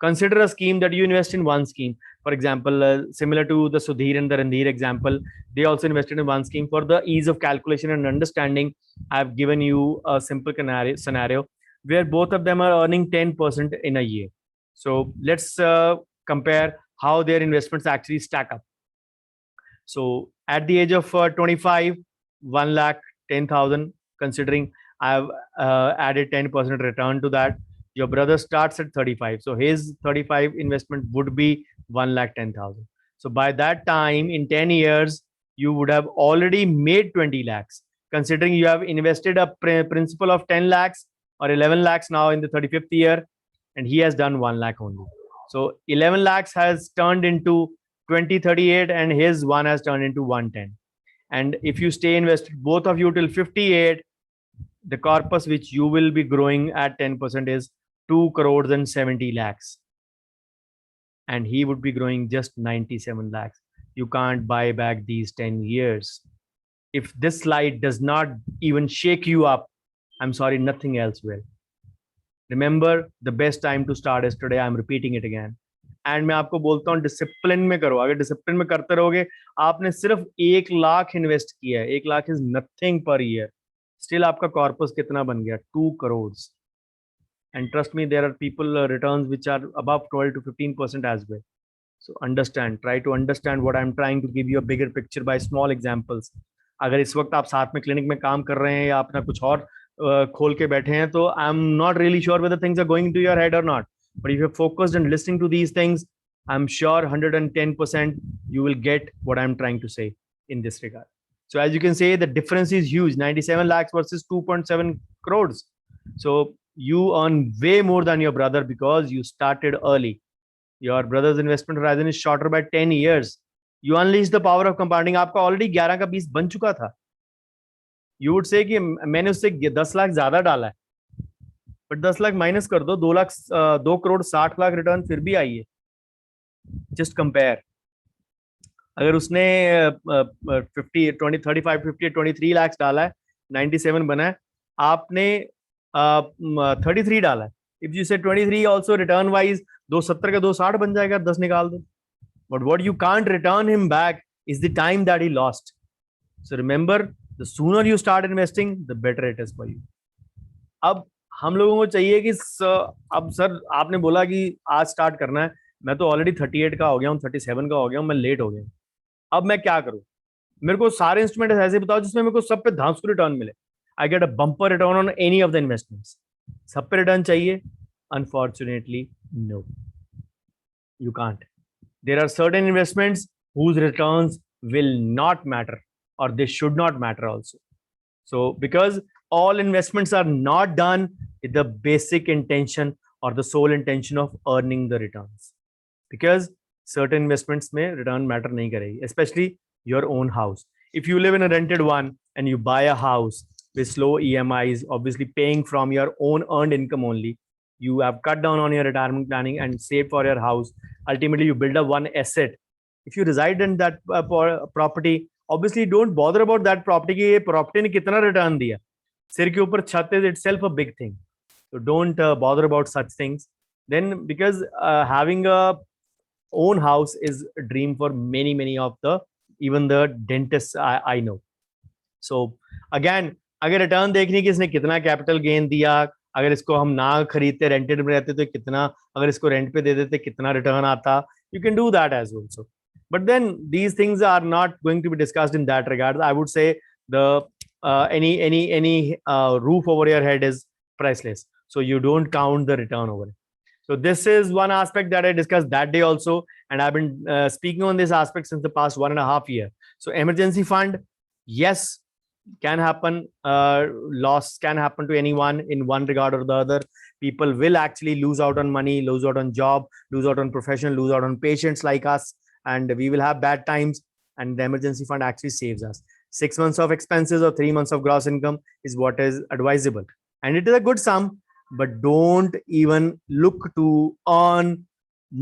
consider a scheme that you invest in one scheme. For example, similar to the Sudhir and the Randhir example, they also invested in one scheme. For the ease of calculation and understanding, I've given you a simple scenario where both of them are earning 10% in a year. So let's compare how their investments actually stack up. So at the age of 25, 1 lakh 10,000, considering I've added 10% return to that. Your brother starts at 35. So his 35 investment would be 1 lakh 10,000. So by that time, in 10 years, you would have already made 20 lakhs. Considering you have invested a principal of 10 lakhs or 11 lakhs now in the 35th year, and he has done 1 lakh only. So 11 lakhs has turned into 2038 and his one has turned into 110. And if you stay invested, both of you till 58, the corpus which you will be growing at 10% is 2 crores and 70 lakhs. And he would be growing just 97 lakhs. You can't buy back these 10 years. If this slide does not even shake you up, I'm sorry, nothing else will. Remember, the best time to start is today. I'm repeating it again. And मैं आपको बोलता हूँ discipline में करो. अगर discipline में करते रहोगे, आपने सिर्फ 1 लाख इन्वेस्ट किया है, 1 lakh is nothing per year, still आपका कॉर्पस कितना बन गया? 2 crore. And trust me, there are people returns which are above 12 to 15% as well. So understand, try to understand what I'm trying to give you a bigger picture by small examples. अगर इस वक्त आप साथ में clinic में काम कर रहे हैं या अपना कुछ और खोल के बैठे हैं, तो I am not really sure whether things are going to your head or not. But if you're focused and listening to these things, I'm sure 110% you will get what I'm trying to say in this regard. So as you can say, the difference is huge, 97 lakhs versus 2.7 crores. So you earn way more than your brother because you started early. Your brother's investment horizon is shorter by 10 years. You unleash the power of compounding. आपका already 11 का 20 बन चुका था. You would say कि मैंने उससे 10 लाख ज्यादा डाला है, बट 10 लाख माइनस कर दो, 2 करोड़ 60 लाख रिटर्न फिर भी आई है. Just compare. अगर उसने 50 20 35 50 23 लाख डाला है, 97 बना है, आपने 33 डाला है. इफ यू से 23 ऑल्सो रिटर्न वाइज 270 का 260 बन जाएगा, 10 निकाल दो. But what you can't return him back is the time that he lost. So remember, the sooner you start investing, the better it is for you. अब हम लोगों को चाहिए कि अब सर आपने बोला कि आज स्टार्ट करना है, मैं तो ऑलरेडी 38 का हो गया हूँ, 37 का हो गया हूँ, मैं लेट हो गया. अब मैं क्या करूँ? मेरे को सारे इंस्ट्रूमेंट ऐसे बताओ जिसमें मेरे को सब पे धांसू रिटर्न मिले. I get a bumper return on any of the investments. सब पे रिटर्न चाहिए? Unfortunately no, you can't. There are certain investments whose returns will not matter, or they should not matter also. So because all investments are not done with the basic intention or the sole intention of earning the returns, because certain investments may return matter nahi karegi, especially your own house. If you live in a rented one and you buy a house with slow EMIs, obviously paying from your own earned income only, you have cut down on your retirement planning and saved for your house. Ultimately, you build up one asset. If you reside in that property, obviously don't bother about that property कि ये property ने कितना return दिया. सिर के ऊपर छत is itself a big thing. So don't bother about such things. Then because having a own house is a dream for many of the even the dentists I know. So again, अगर return देखनी कि इसने कितना capital gain दिया, अगर इसको हम ना खरीदते रेंटेड में रहते तो कितना, अगर इसको रेंट पे दे देते कितना रिटर्न आता, you can do that as well. So but then these things are not going to be discussed in that regard. I would say the any roof over your head is priceless. so you don't count the return over it. So this is one aspect that I discussed that day also, and I've been speaking on this aspect since the past 1.5 years. So emergency fund, yes, can happen. Loss can happen to anyone in one regard or the other. People will actually lose out on money, lose out on job, lose out on profession, lose out on patients like us, and we will have bad times. And the emergency fund actually saves us. 6 months of expenses or 3 months of gross income is what is advisable, and it is a good sum. But don't even look to earn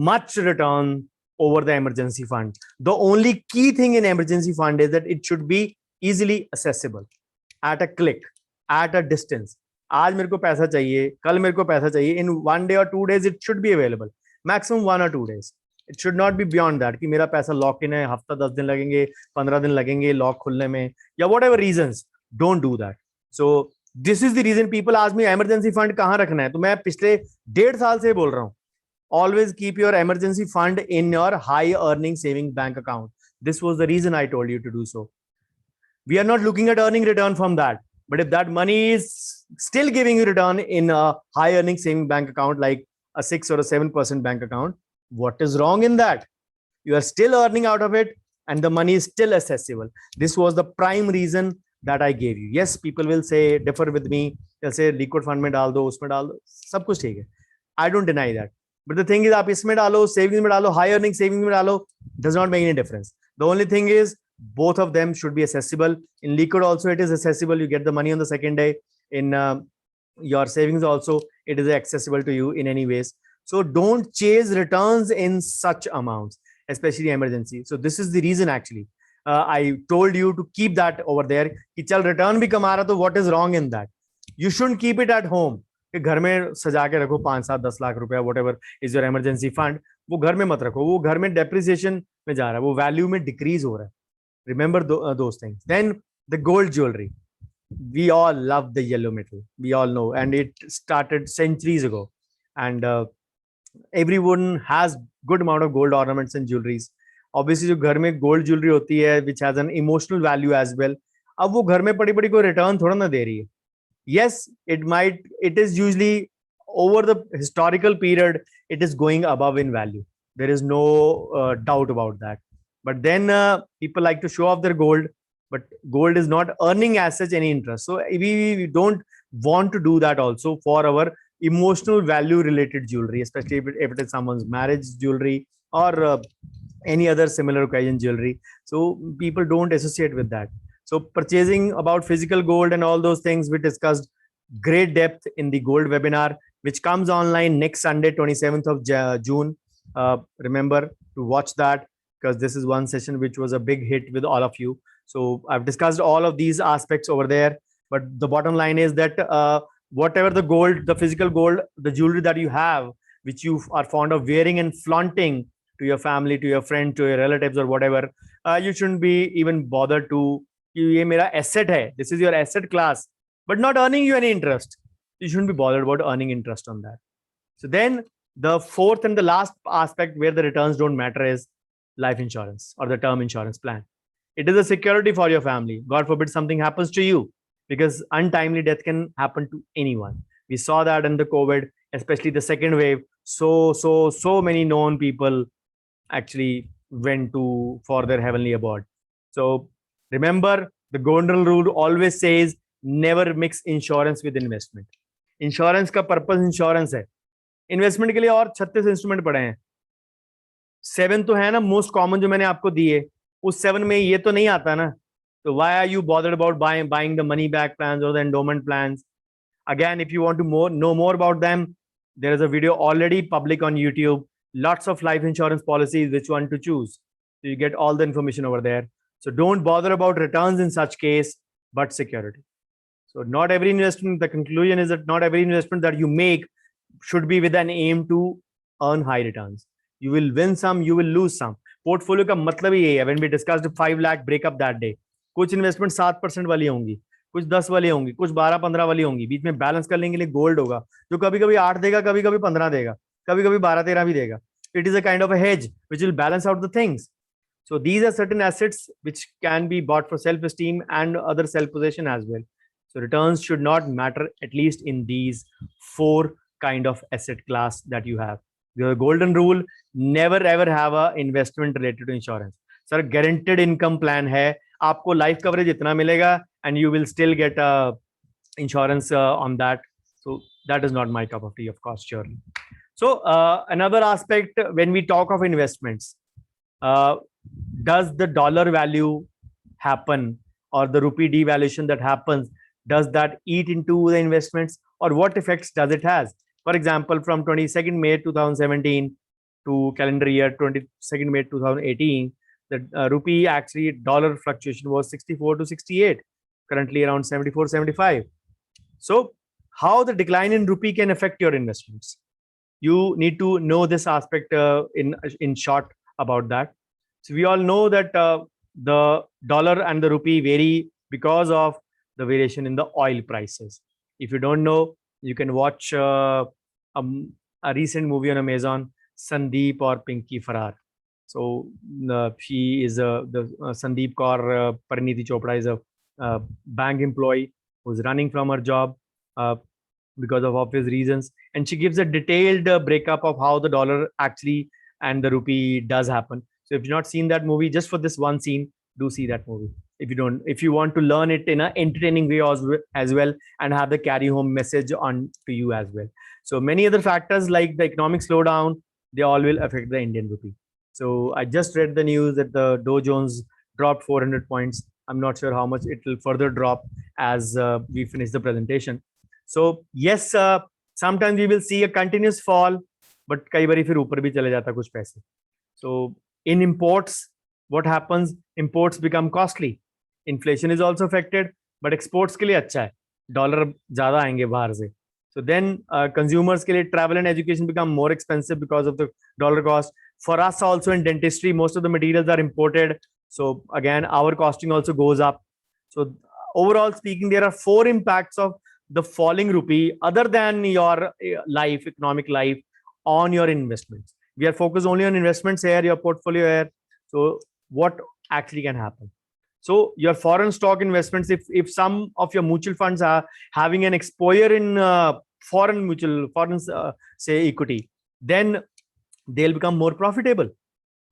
much return over the emergency fund. The only key thing in emergency fund is that it should be easily accessible, at a click, at a distance. आज मेरे को पैसा चाहिए, कल मेरे को पैसा चाहिए, in 1 day or 2 days it should be available, maximum 1 or 2 days. It should not be beyond that कि मेरा पैसा लॉक इन है, हफ्ता 10 दिन लगेंगे, 15 दिन लगेंगे लॉक खुलने में, या whatever reasons. Don't do that. So this is the reason people ask me emergency fund कहाँ रखना है. तो मैं पिछले 1.5 साल से बोल रहा हूँ, always keep your emergency fund in your high earning saving bank account. This was the reason I told you to do so. We are not looking at earning return from that, but if that money is still giving you return in a high earning saving bank account like a 6 or a 7% bank account, what is wrong in that? You are still earning out of it and the money is still accessible. This was the prime reason that I gave you. Yes, people will say, differ with me, they'll say liquid fund में डाल दो, उसमें डाल दो, सब कुछ ठीक है. I don't deny that. But the thing is, आप इसमें डालो, savings में डालो, high earning savings में डालो, does not make any difference. The only thing is, both of them should be accessible. In liquid also, it is accessible. You get the money on the second day. In your savings also, it is accessible to you in any ways. So don't chase returns in such amounts, especially emergency. So this is the reason actually. I told you to keep that over there. कि चल return भी कमा रहा तो what is wrong in that? You shouldn't keep it at home. कि घर में सजा के रखो 5, 7, 10 लाख रुपया, whatever is your emergency fund. वो घर में मत रखो. वो घर में depreciation में जा रहा है. वो value में decrease हो रहा है. Remember those things. Then the gold jewelry. We all love the yellow metal. We all know, and it started centuries ago. And everyone has good amount of gold ornaments and jewelries. Obviously, जो घर में gold jewelry होती है, which has an emotional value as well. अब वो घर में पड़ी-पड़ी कोई return थोड़ा ना दे रही है. Yes, it is usually over the historical period, it is going above in value. There is no doubt about that. But then people like to show off their gold, but gold is not earning as such any interest. So we don't want to do that also for our emotional value related jewelry, especially if it is someone's marriage jewelry or any other similar occasion jewelry. So people don't associate with that. So purchasing about physical gold and all those things we discussed great depth in the gold webinar, which comes online next Sunday, 27th of June. Remember to watch that, because this is one session which was a big hit with all of you. So I've discussed all of these aspects over there. But the bottom line is that whatever the gold, the physical gold, the jewelry that you have, which you are fond of wearing and flaunting to your family, to your friend, to your relatives or whatever, you shouldn't be even bothered to, ये मेरा asset है, this is your asset class, but not earning you any interest. You shouldn't be bothered about earning interest on that. So then the fourth and the last aspect where the returns don't matter is life insurance or the term insurance plan. It is a security for your family. God forbid something happens to you, because untimely death can happen to anyone. We saw that in the COVID, especially the second wave. So many known people actually went for their heavenly abode. So remember, the golden rule always says never mix insurance with investment. Insurance का purpose insurance है. Investment के लिए और 36 instrument पड़े हैं. 7 तो है ना most common जो मैंने आपको दिए. उस 7 में ये तो नहीं आता ना. So why are you bothered about buying the money back plans or the endowment plans? Again, if you want to know more about them, there is a video already public on YouTube. Lots of life insurance policies, which one to choose. So you get all the information over there. So don't bother about returns in such case, but security. So not every investment, the conclusion is that not every investment that you make should be with an aim to earn high returns. You will win some, you will lose some. Portfolio का मतलब ही यही है. When we discussed 5 lakh breakup that day, कुछ investment 7% वाली होंगी, कुछ 10 वाली होंगी, कुछ 12-15 वाली होंगी. बीच में बैलेंस करने के लिए गोल्ड होगा जो कभी कभी 8 देगा, कभी कभी 15 देगा, कभी कभी 12-13 भी देगा. It is a kind of a hedge which will balance out the things. So these are certain assets which can be bought for self-esteem and other self-possession as well. So returns should not matter, at least in these four kind of asset class that you have. The golden rule: never ever have a investment related to insurance. Sir, guaranteed income plan है, आपको life coverage इतना मिलेगा, and you will still get a insurance on that. So that is not my cup of tea, of course, surely. So another aspect when we talk of investments, does the dollar value happen, or the rupee devaluation that happens, does that eat into the investments, or what effects does it has? For example, from 22nd May 2017 to calendar year 22nd May 2018, the rupee actually dollar fluctuation was 64 to 68, currently around 74, 75. So how the decline in rupee can affect your investments? You need to know this aspect in short about that. So we all know that the dollar and the rupee vary because of the variation in the oil prices. If you don't know, you can watch a recent movie on Amazon, Sandeep or Pinky Farrar. So she is the Sandeep Kaur Pariniti Chopra is a bank employee who's running from her job because of obvious reasons, and she gives a detailed breakup of how the dollar actually and the rupee does happen. So if you've not seen that movie, just for this one scene, do see that movie. If you want to learn it in an entertaining way as well, and have the carry home message on to you as well. So many other factors like the economic slowdown, they all will affect the Indian rupee. So I just read the news that the Dow Jones dropped 400 points. I'm not sure how much it will further drop as we finish the presentation. So yes, sometimes we will see a continuous fall, but कई बारी फिर ऊपर भी चले जाता कुछ पैसे. So in imports, what happens? Imports become costly. Inflation is also affected, but exports के लिए अच्छा है. Dollar ज़्यादा आएंगे बाहर से. So then consumers के लिए travel and education become more expensive because of the dollar cost. For us also in dentistry, most of the materials are imported. So again, our costing also goes up. So overall speaking, there are four impacts of the falling rupee other than your economic life on your investments. We are focused only on investments here, your portfolio here. So what actually can happen? So your foreign stock investments, if some of your mutual funds are having an exposure in foreign say equity, then they'll become more profitable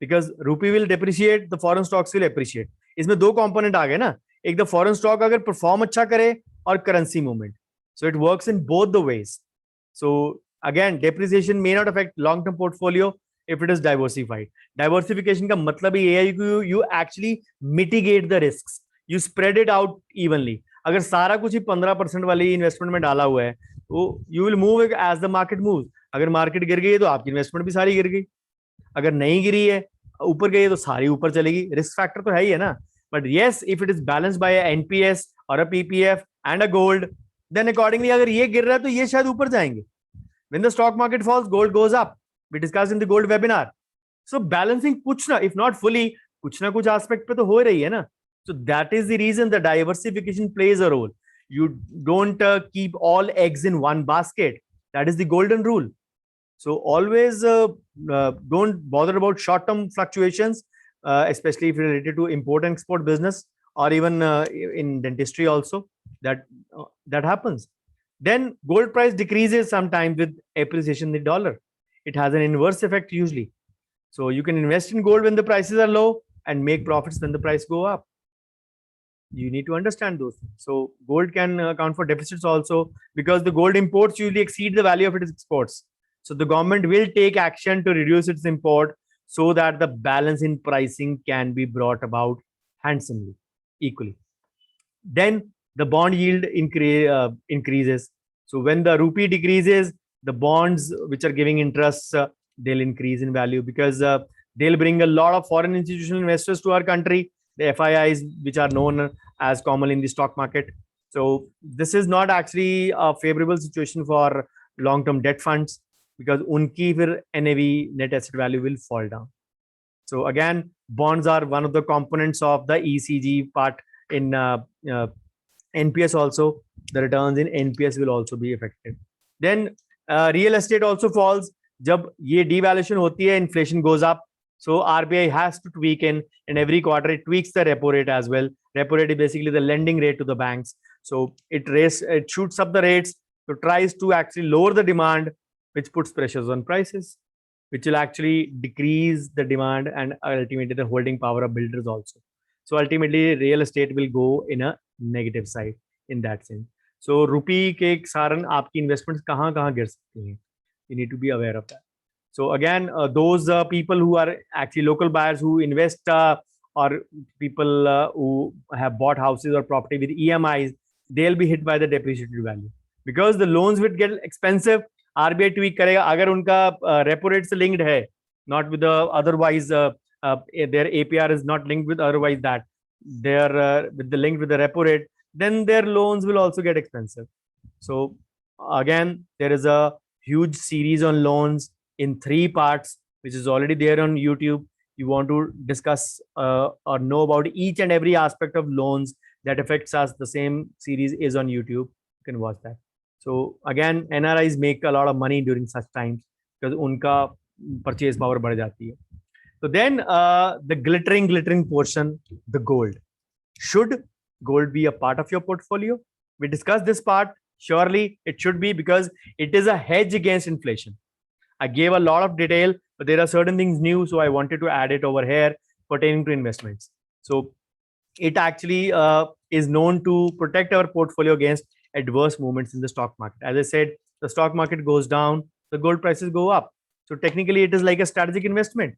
because rupee will depreciate, the foreign stocks will appreciate. इसमें दो component आ गए ना, एक the foreign stock अगर perform अच्छा करे और currency movement. So it works in both the ways. So again, depreciation may not affect long-term portfolio if it is diversified. Diversification का मतलब ये है कि you actually mitigate the risks. You spread it out evenly. अगर सारा कुछ ही 15% वाली investment में डाला हुआ है, तो you will move as the market moves. अगर मार्केट गिर गई है तो आपकी इन्वेस्टमेंट भी सारी गिर गई. अगर नहीं गिरी है, ऊपर गई है तो सारी ऊपर चलेगी. रिस्क फैक्टर तो है ही है ना. But yes, if it is balanced by a NPS or a PPF and a gold, then accordingly अगर ये गिर रहा है तो ये शायद ऊपर जाएंगे. When the stock market falls, gold goes up. We discussed in the gold webinar. So balancing कुछ ना, if not fully, कुछ ना कुछ aspect पे तो हो रही है ना. So that is the reason the diversification plays a role. You don't keep all eggs in one basket. That is the golden rule. So always don't bother about short-term fluctuations, especially if related to import and export business, or even in dentistry also. That happens. Then gold price decreases sometimes with appreciation in the dollar. It has an inverse effect usually. So you can invest in gold when the prices are low and make profits when the price go up. You need to understand those things. So gold can account for deficits also because the gold imports usually exceed the value of its exports. So the government will take action to reduce its import so that the balance in pricing can be brought about handsomely, equally. Then the bond yield increases. So when the rupee decreases, the bonds which are giving interest, they'll increase in value because they'll bring a lot of foreign institutional investors to our country, the FIIs, which are known as common in the stock market. So this is not actually a favorable situation for long-term debt funds because unki fir NAV, net asset value, will fall down. So again, bonds are one of the components of the ECG part in NPS also. The returns in NPS will also be affected. Then real estate also falls. जब ये devaluation होती है, inflation goes up. So RBI has to tweak in every quarter it tweaks the repo rate as well. Repo rate is basically the lending rate to the banks. So it shoots up the rates, so tries to actually lower the demand, which puts pressures on prices, which will actually decrease the demand and ultimately the holding power of builders also. So ultimately, real estate will go in a negative side in that sense. So rupee के कारण आपकी investments कहाँ कहाँ गिर सकती हैं? You need to be aware of that. So again, those people who are actually local buyers who invest or people who have bought houses or property with EMIs, they'll be hit by the depreciated value because the loans will get expensive. RBI tweak करेगा अगर उनका repo rate से linked है, not with the otherwise their APR is not linked with otherwise that they're with the link with the repo rate, then their loans will also get expensive. So again, there is a huge series on loans in 3 parts, which is already there on YouTube. You want to discuss or know about each and every aspect of loans that affects us. The same series is on YouTube. You can watch that. So again, NRIs make a lot of money during such times because उनका purchase power बढ़ जाती है. So then the glittering portion, the gold. Should gold be a part of your portfolio? We discussed this part. Surely it should be because it is a hedge against inflation. I gave a lot of detail, but there are certain things new, so I wanted to add it over here pertaining to investments. So it actually is known to protect our portfolio against adverse movements in the stock market. As I said, the stock market goes down, the gold prices go up. So technically, it is like a strategic investment.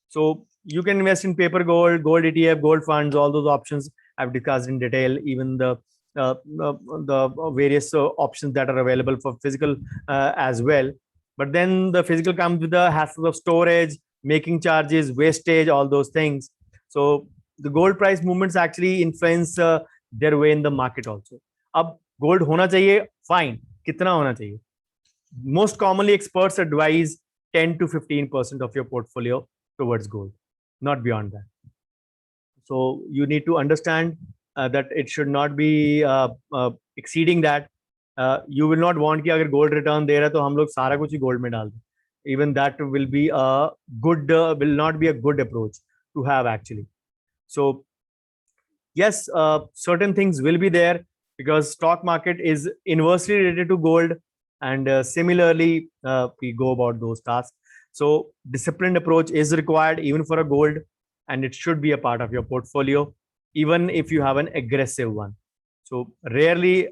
So you can invest in paper gold, gold ETF, gold funds, all those options I've discussed in detail, even the various options that are available for physical as well. But then the physical comes with the hassle of storage, making charges, wastage, all those things. So the gold price movements actually influence their way in the market also. अब gold होना चाहिए, fine. कितना होना चाहिए? Most commonly, experts advise 10 to 15% of your portfolio towards gold, not beyond that. So you need to understand that it should not be exceeding that. You will not want कि अगर gold return दे रहा है तो हम लोग सारा कुछ ही gold में डाल दें. Even that will be a good, will not be a good approach to have actually. So yes, certain things will be there because stock market is inversely related to gold, and similarly we go about those tasks. So disciplined approach is required even for a gold, and it should be a part of your portfolio even if you have an aggressive one. So rarely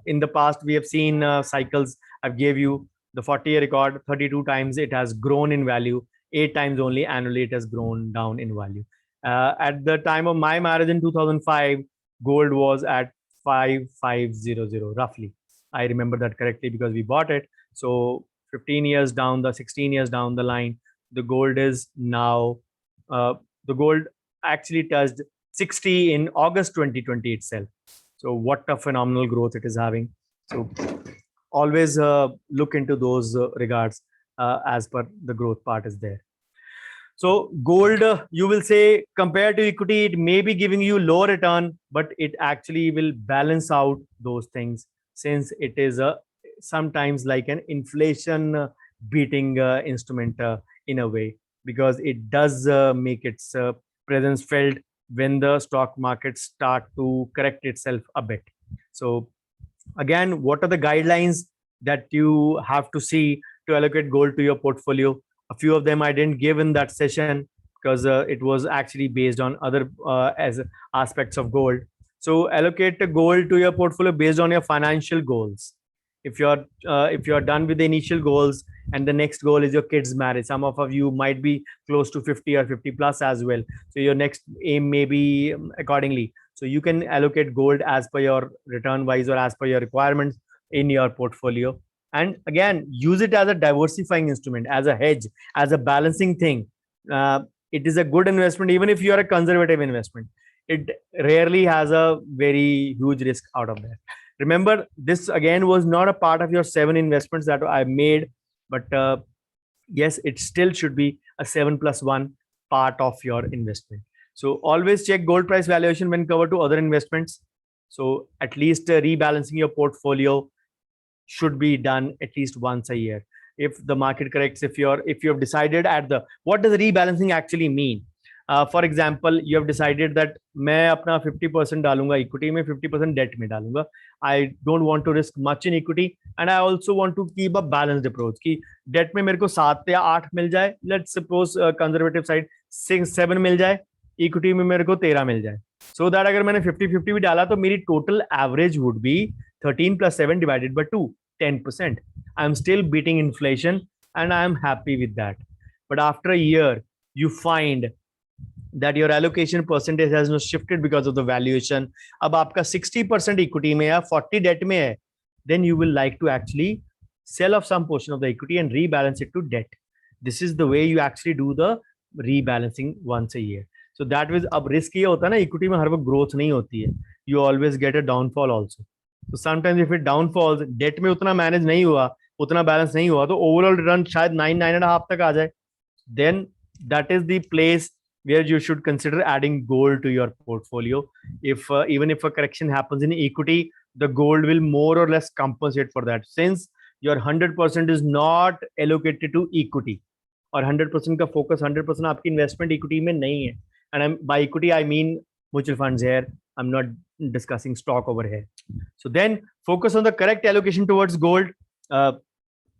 in the past we have seen cycles. I've gave you the 40-year record, 32 times it has grown in value, 8 times only annually it has grown down in value. At the time of my marriage in 2005, gold was at 5500 roughly. I remember that correctly because we bought it. So 15 years down, 16 years down the line, the gold is now, the gold actually touched 60 in August 2020 itself. So what a phenomenal growth it is having. So always look into those regards as per the growth part is there. So gold, you will say compared to equity, it may be giving you lower return, but it actually will balance out those things since it is sometimes like an inflation beating instrument in a way, because it does make its presence felt when the stock market start to correct itself a bit. So again, what are the guidelines that you have to see to allocate gold to your portfolio? A few of them I didn't give in that session because it was actually based on other as aspects of gold. So allocate the gold to your portfolio based on your financial goals. If you're done with the initial goals and the next goal is your kids' marriage, some of you might be close to 50 or 50 plus as well. So your next aim may be accordingly. So you can allocate gold as per your return wise or as per your requirements in your portfolio. And again, use it as a diversifying instrument, as a hedge, as a balancing thing. It is a good investment, even if you are a conservative investment. It rarely has a very huge risk out of that. Remember, this again was not a part of your 7 investments that I made, but yes, it still should be a 7+1 part of your investment. So always check gold price valuation when covered to other investments. So at least rebalancing your portfolio should be done at least once a year. If the market corrects, if you have decided at the, what does rebalancing actually mean? For example you have decided that मैं अपना 50% डालूंगा equity में, 50% debt में डालूंगा. I don't want to risk much in equity and I also want to keep a balanced approach कि debt में मेरे को 7 या 8 मिल जाए, लेट्स सपोज कंजर्वेटिव साइड 6-7 मिल जाए, इक्विटी में मेरे को 13 मिल जाए. सो दैट अगर मैंने 50-50 भी डाला तो मेरी total average would be 13 + 7 divided by 2, 10%. I am still beating inflation and I am happy with that. But after a year, you find that your allocation percentage has not shifted because of the valuation. अब आपका 60% equity में या 40 debt में है, then you will like to actually sell off some portion of the equity and rebalance it to debt. This is the way you actually do the rebalancing once a year. So that was, अब risk ये होता है ना, equity में हर वक्त growth नहीं होती है. You always get a downfall also. So sometimes if it downfalls, debt में उतना manage नहीं हुआ, उतना बैलेंस नहीं हुआ, तो ओवरऑल रिटर्न शायद 9-9.5 तक आ जाए. Then that is the place where you should consider adding gold to your portfolio. If even if a correction happens in equity, the gold will more or less compensate for that, since your 100% is not allocated to equity, और 100% का focus 100% आपकी investment equity में नहीं है. And by equity I mean mutual funds here. I'm not discussing stock over here. So then focus on the correct allocation towards gold.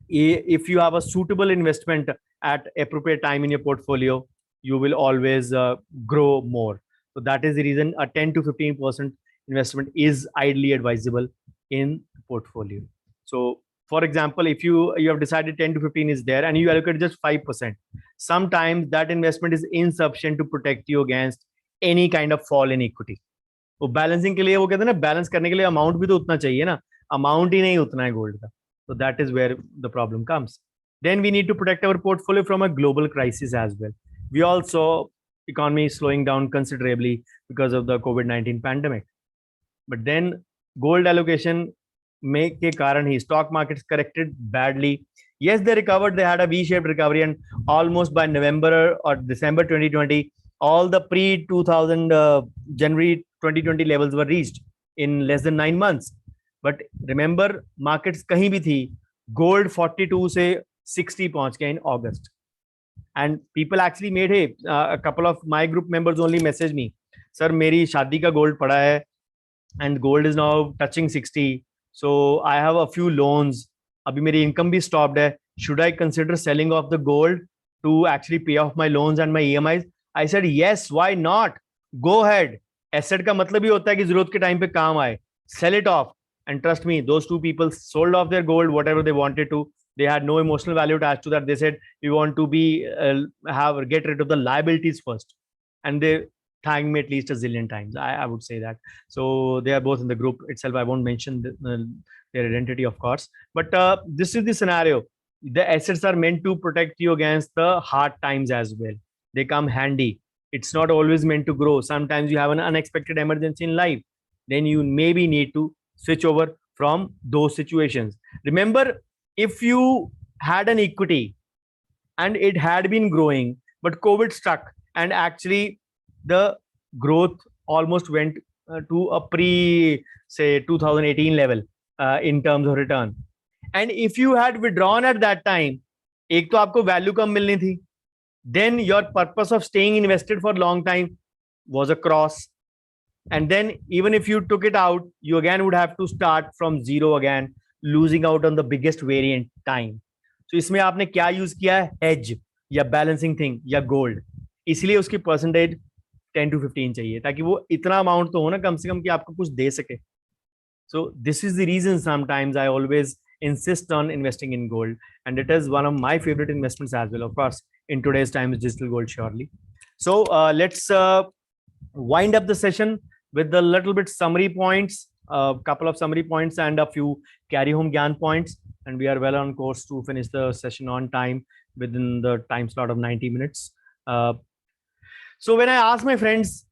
If you have a suitable investment at appropriate time in your portfolio, you will always grow more. So that is the reason a 10 to 15% investment is ideally advisable in portfolio. So for example, if you have decided 10 to 15 is there and you allocate just 5%, sometimes that investment is insufficient to protect you against any kind of fall in equity. वो balancing के लिए, वो कहते हैं ना, balance करने के लिए अमाउंट भी तो उतना चाहिए ना, अमाउंट ही नहीं उतना है गोल्ड का. So that is where the problem comes. Then we need to protect our portfolio from a global crisis as well. We all saw economy slowing down considerably because of the COVID-19 pandemic. But then gold allocation के कारण ही stock markets corrected badly. Yes, they recovered. They had a V-shaped recovery, and almost by November or December 2020, all the pre-2000 January 2020 levels were reached in less than 9 months. But remember, markets कहीं भी थी, gold 42 से 60 पहुंच गया in August. And people actually made, hey, a couple of my group members only messaged me, sir, मेरी शादी का gold पड़ा है and gold is now touching 60. So I have a few loans. अभी मेरी income भी stopped है. Should I consider selling off the gold to actually pay off my loans and my EMIs? I said, yes, why not? Go ahead. Asset का मतलब ही होता है कि जरूरत के टाइम पे काम आए. Sell it off. And trust me, those two people sold off their gold, whatever they wanted to. They had no emotional value attached to that. They said, we want to be get rid of the liabilities first. And they thanked me at least a zillion times. I would say that. So they are both in the group itself. I won't mention their identity, of course. But this is the scenario. The assets are meant to protect you against the hard times as well. They come handy. It's not always meant to grow. Sometimes you have an unexpected emergency in life. Then you maybe need to switch over from those situations. Remember, if you had an equity and it had been growing, but COVID struck and actually the growth almost went to a say 2018 level in terms of return. And if you had withdrawn at that time, एक तो आपको value कम मिलनी थी, then your purpose of staying invested for a long time was a cross. And then even if you took it out, you again would have to start from zero again, losing out on the biggest variant time. So इसमें आपने क्या use किया है? hedge या balancing thing या gold. इसलिए उसकी percentage 10 to 15 चाहिए, ताकि वो इतना amount तो हो ना कम से कम कि आपको कुछ दे सके. So this is the reason sometimes I always insist on investing in gold, and it is one of my favorite investments as well. Of course, in today's times, digital gold surely. So let's wind up the session with a little bit summary points, a couple of summary points and a few carry home Gyan points. And we are well on course to finish the session on time within the time slot of 90 minutes. So when I ask my friends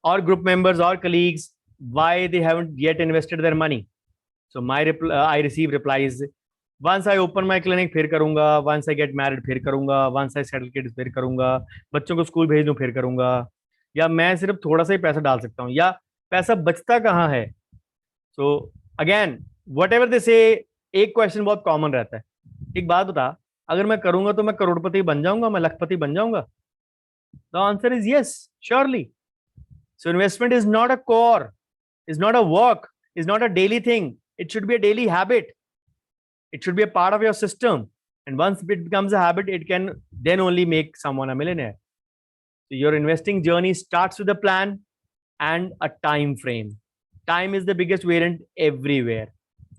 or group members or colleagues why they haven't yet invested their money, so I receive replies, once I open my clinic फिर करूंगा, once I get married फिर करूंगा, once I settle kids फिर करूंगा, बच्चों को school भेज दूं फिर करूंगा, या मैं सिर्फ थोड़ा सा ही पैसा डाल सकता हूँ, या पैसा बचता कहाँ है. So again what ever they से, एक क्वेश्चन बहुत कॉमन रहता है, एक बात बता, अगर मैं करूंगा तो मैं करोड़पति बन जाऊंगा, मैं लखपति बन जाऊंगा? The answer is yes, surely. So investment is not a core, is not a work, is not a daily thing. It should be a daily habit. It should be a part of your system. And once it becomes a habit, it can then only make someone a millionaire. So your investing journey starts with a plan and a time frame. Time is the biggest variant everywhere.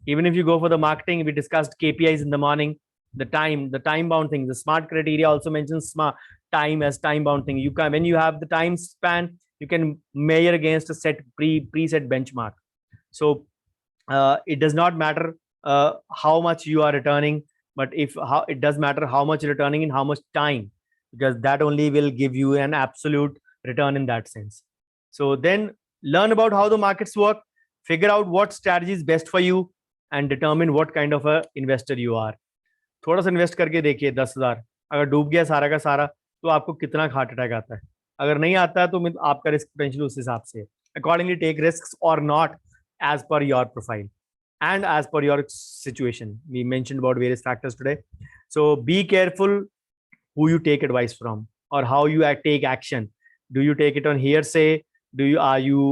Even if you go for the marketing, we discussed KPIs in the morning. The time bound thing. The smart criteria also mentions smart time as time bound thing. You can, when you have the time span, you can measure against a set preset benchmark. So it does not matter how much you are returning, but if how it does matter how much returning in how much time, because that only will give you an absolute return in that sense. So then learn about how the markets work, figure out what strategy is best for you, and determine what kind of a investor you are. थोड़ा सा invest करके देखिए 10,000, अगर डूब गया सारा का सारा तो आपको कितना हार्ट अटैक आता है. अगर नहीं आता है तो आपका रिस्क पोटेंशियल उस हिसाब से. अकॉर्डिंगली टेक रिस्क और not as per your profile and as per your situation. We mentioned about various factors today. So be careful who you take advice from or how you take action. Do you take it on hearsay? Are you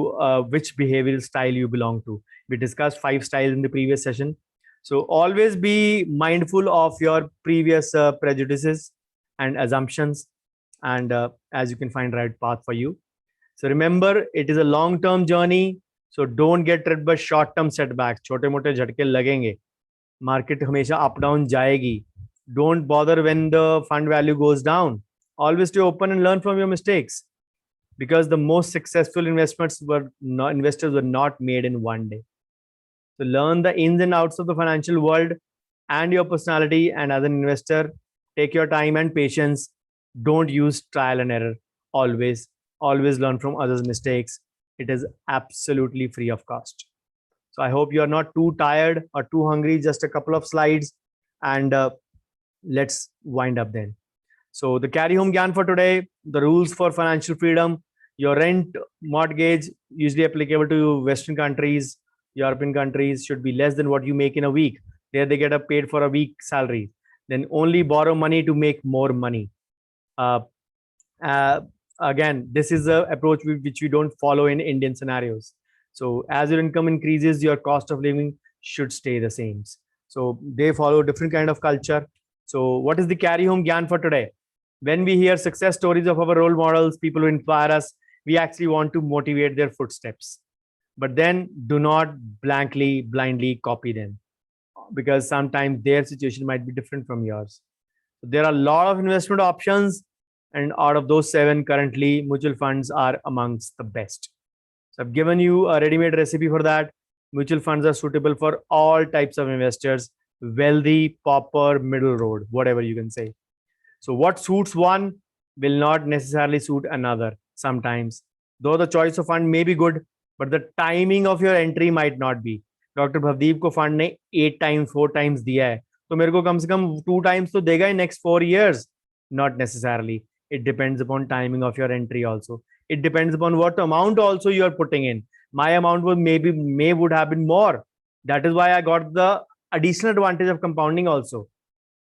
which behavioral style you belong to? We discussed 5 styles in the previous session. So always be mindful of your previous prejudices and assumptions, and as you can find right path for you. So remember, it is a long term journey. So don't get tripped by short term setbacks. छोटे मोटे झटके लगेंगे. Market हमेशा up down जाएगी. Don't bother when the fund value goes down. Always stay open and learn from your mistakes, because the most successful investors were not made in one day. So learn the ins and outs of the financial world and your personality. And as an investor, take your time and patience. Don't use trial and error. Always learn from others' mistakes. It is absolutely free of cost. So I hope you are not too tired or too hungry. Just a couple of slides, and let's wind up then. So the carry home gyan for today, the rules for financial freedom. Your rent mortgage, usually applicable to Western countries, European countries, should be less than what you make in a week. There they get paid for a week salary. Then only borrow money to make more money. Again, this is an approach which we don't follow in Indian scenarios. So as your income increases, your cost of living should stay the same. So they follow different kind of culture. So what is the carry home gyan for today? When we hear success stories of our role models, people who inspire us, we actually want to motivate their footsteps. But then do not blindly copy them, because sometimes their situation might be different from yours. So there are a lot of investment options, and out of those 7, currently mutual funds are amongst the best. So I've given you a ready-made recipe for that. Mutual funds are suitable for all types of investors, wealthy, pauper, middle road, whatever you can say. So what suits one will not necessarily suit another sometimes. Though the choice of fund may be good, but the timing of your entry might not be. Doctor Bhavdeep को fund ने 8 times 4 times दिया है, तो मेरे को कम से कम 2 times तो देगा in next 4 years. Not necessarily. It depends upon timing of your entry also. It depends upon what amount also you are putting in. My amount would have been more. That is why I got the additional advantage of compounding also.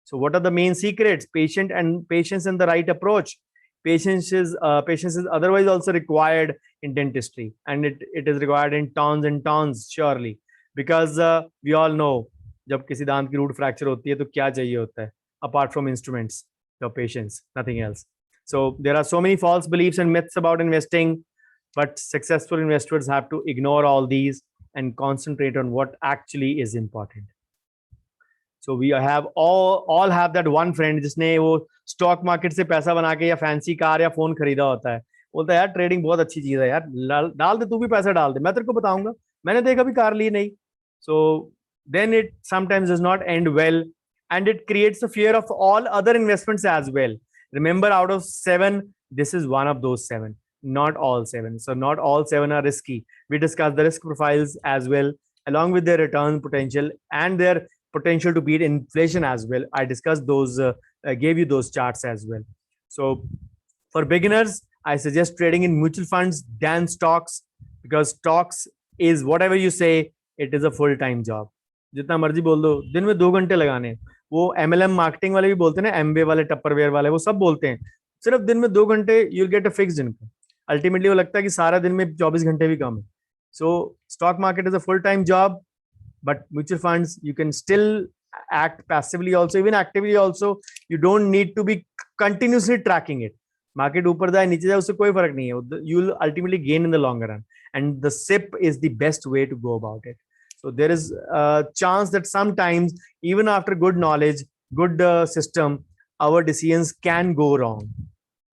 So what are the main secrets? Patience and the right approach. Patience is otherwise also required in dentistry, and it is required in tons and tons, surely, because we all know जब किसी दांत की root fracture होती है तो क्या चाहिए होता है apart from instruments? Your patience, nothing else. So there are so many false beliefs and myths about investing, but successful investors have to ignore all these and concentrate on what actually is important. So we have all have that one friend जिसने वो stock market से पैसा बना के या fancy car या phone खरीदा होता है. बोलता है यार ट्रेडिंग बहुत अच्छी चीज है यार, डाल दे, तू भी पैसा डाल दे, मैं तेरे को बताऊंगा, मैंने देखा भी कार ली नहीं. So then it sometimes does not end well, and it creates a fear of all other investments as well. Remember, out of 7, this is one of those 7, not all 7. So not all 7 are risky. We discussed the risk profiles as well, along with their return potential and their potential to beat inflation as well. I discussed those, gave you those charts as well. So for beginners, I suggest trading in mutual funds than stocks, because stocks is whatever you say, it is a full-time job. जितना मर्जी बोल दो, दिन में 2 घंटे लगाने. वो MLM marketing वाले भी बोलते हैं ना, एमवे वाले, टप्परवेयर वाले, वो सब बोलते हैं सिर्फ दिन में 2 घंटे you'll get a fixed income. Ultimately वो लगता है कि सारा दिन में 24 घंटे भी कम है. So stock market is a full-time job, but mutual funds you can still act passively also, even actively also. You don't need to be continuously tracking it. Market ऊपर जाए नीचे जाए उससे कोई फर्क नहीं है. You'll ultimately gain in the long run, and the SIP is the best way to go about it. So there is a chance that sometimes even after good knowledge, good system, our decisions can go wrong.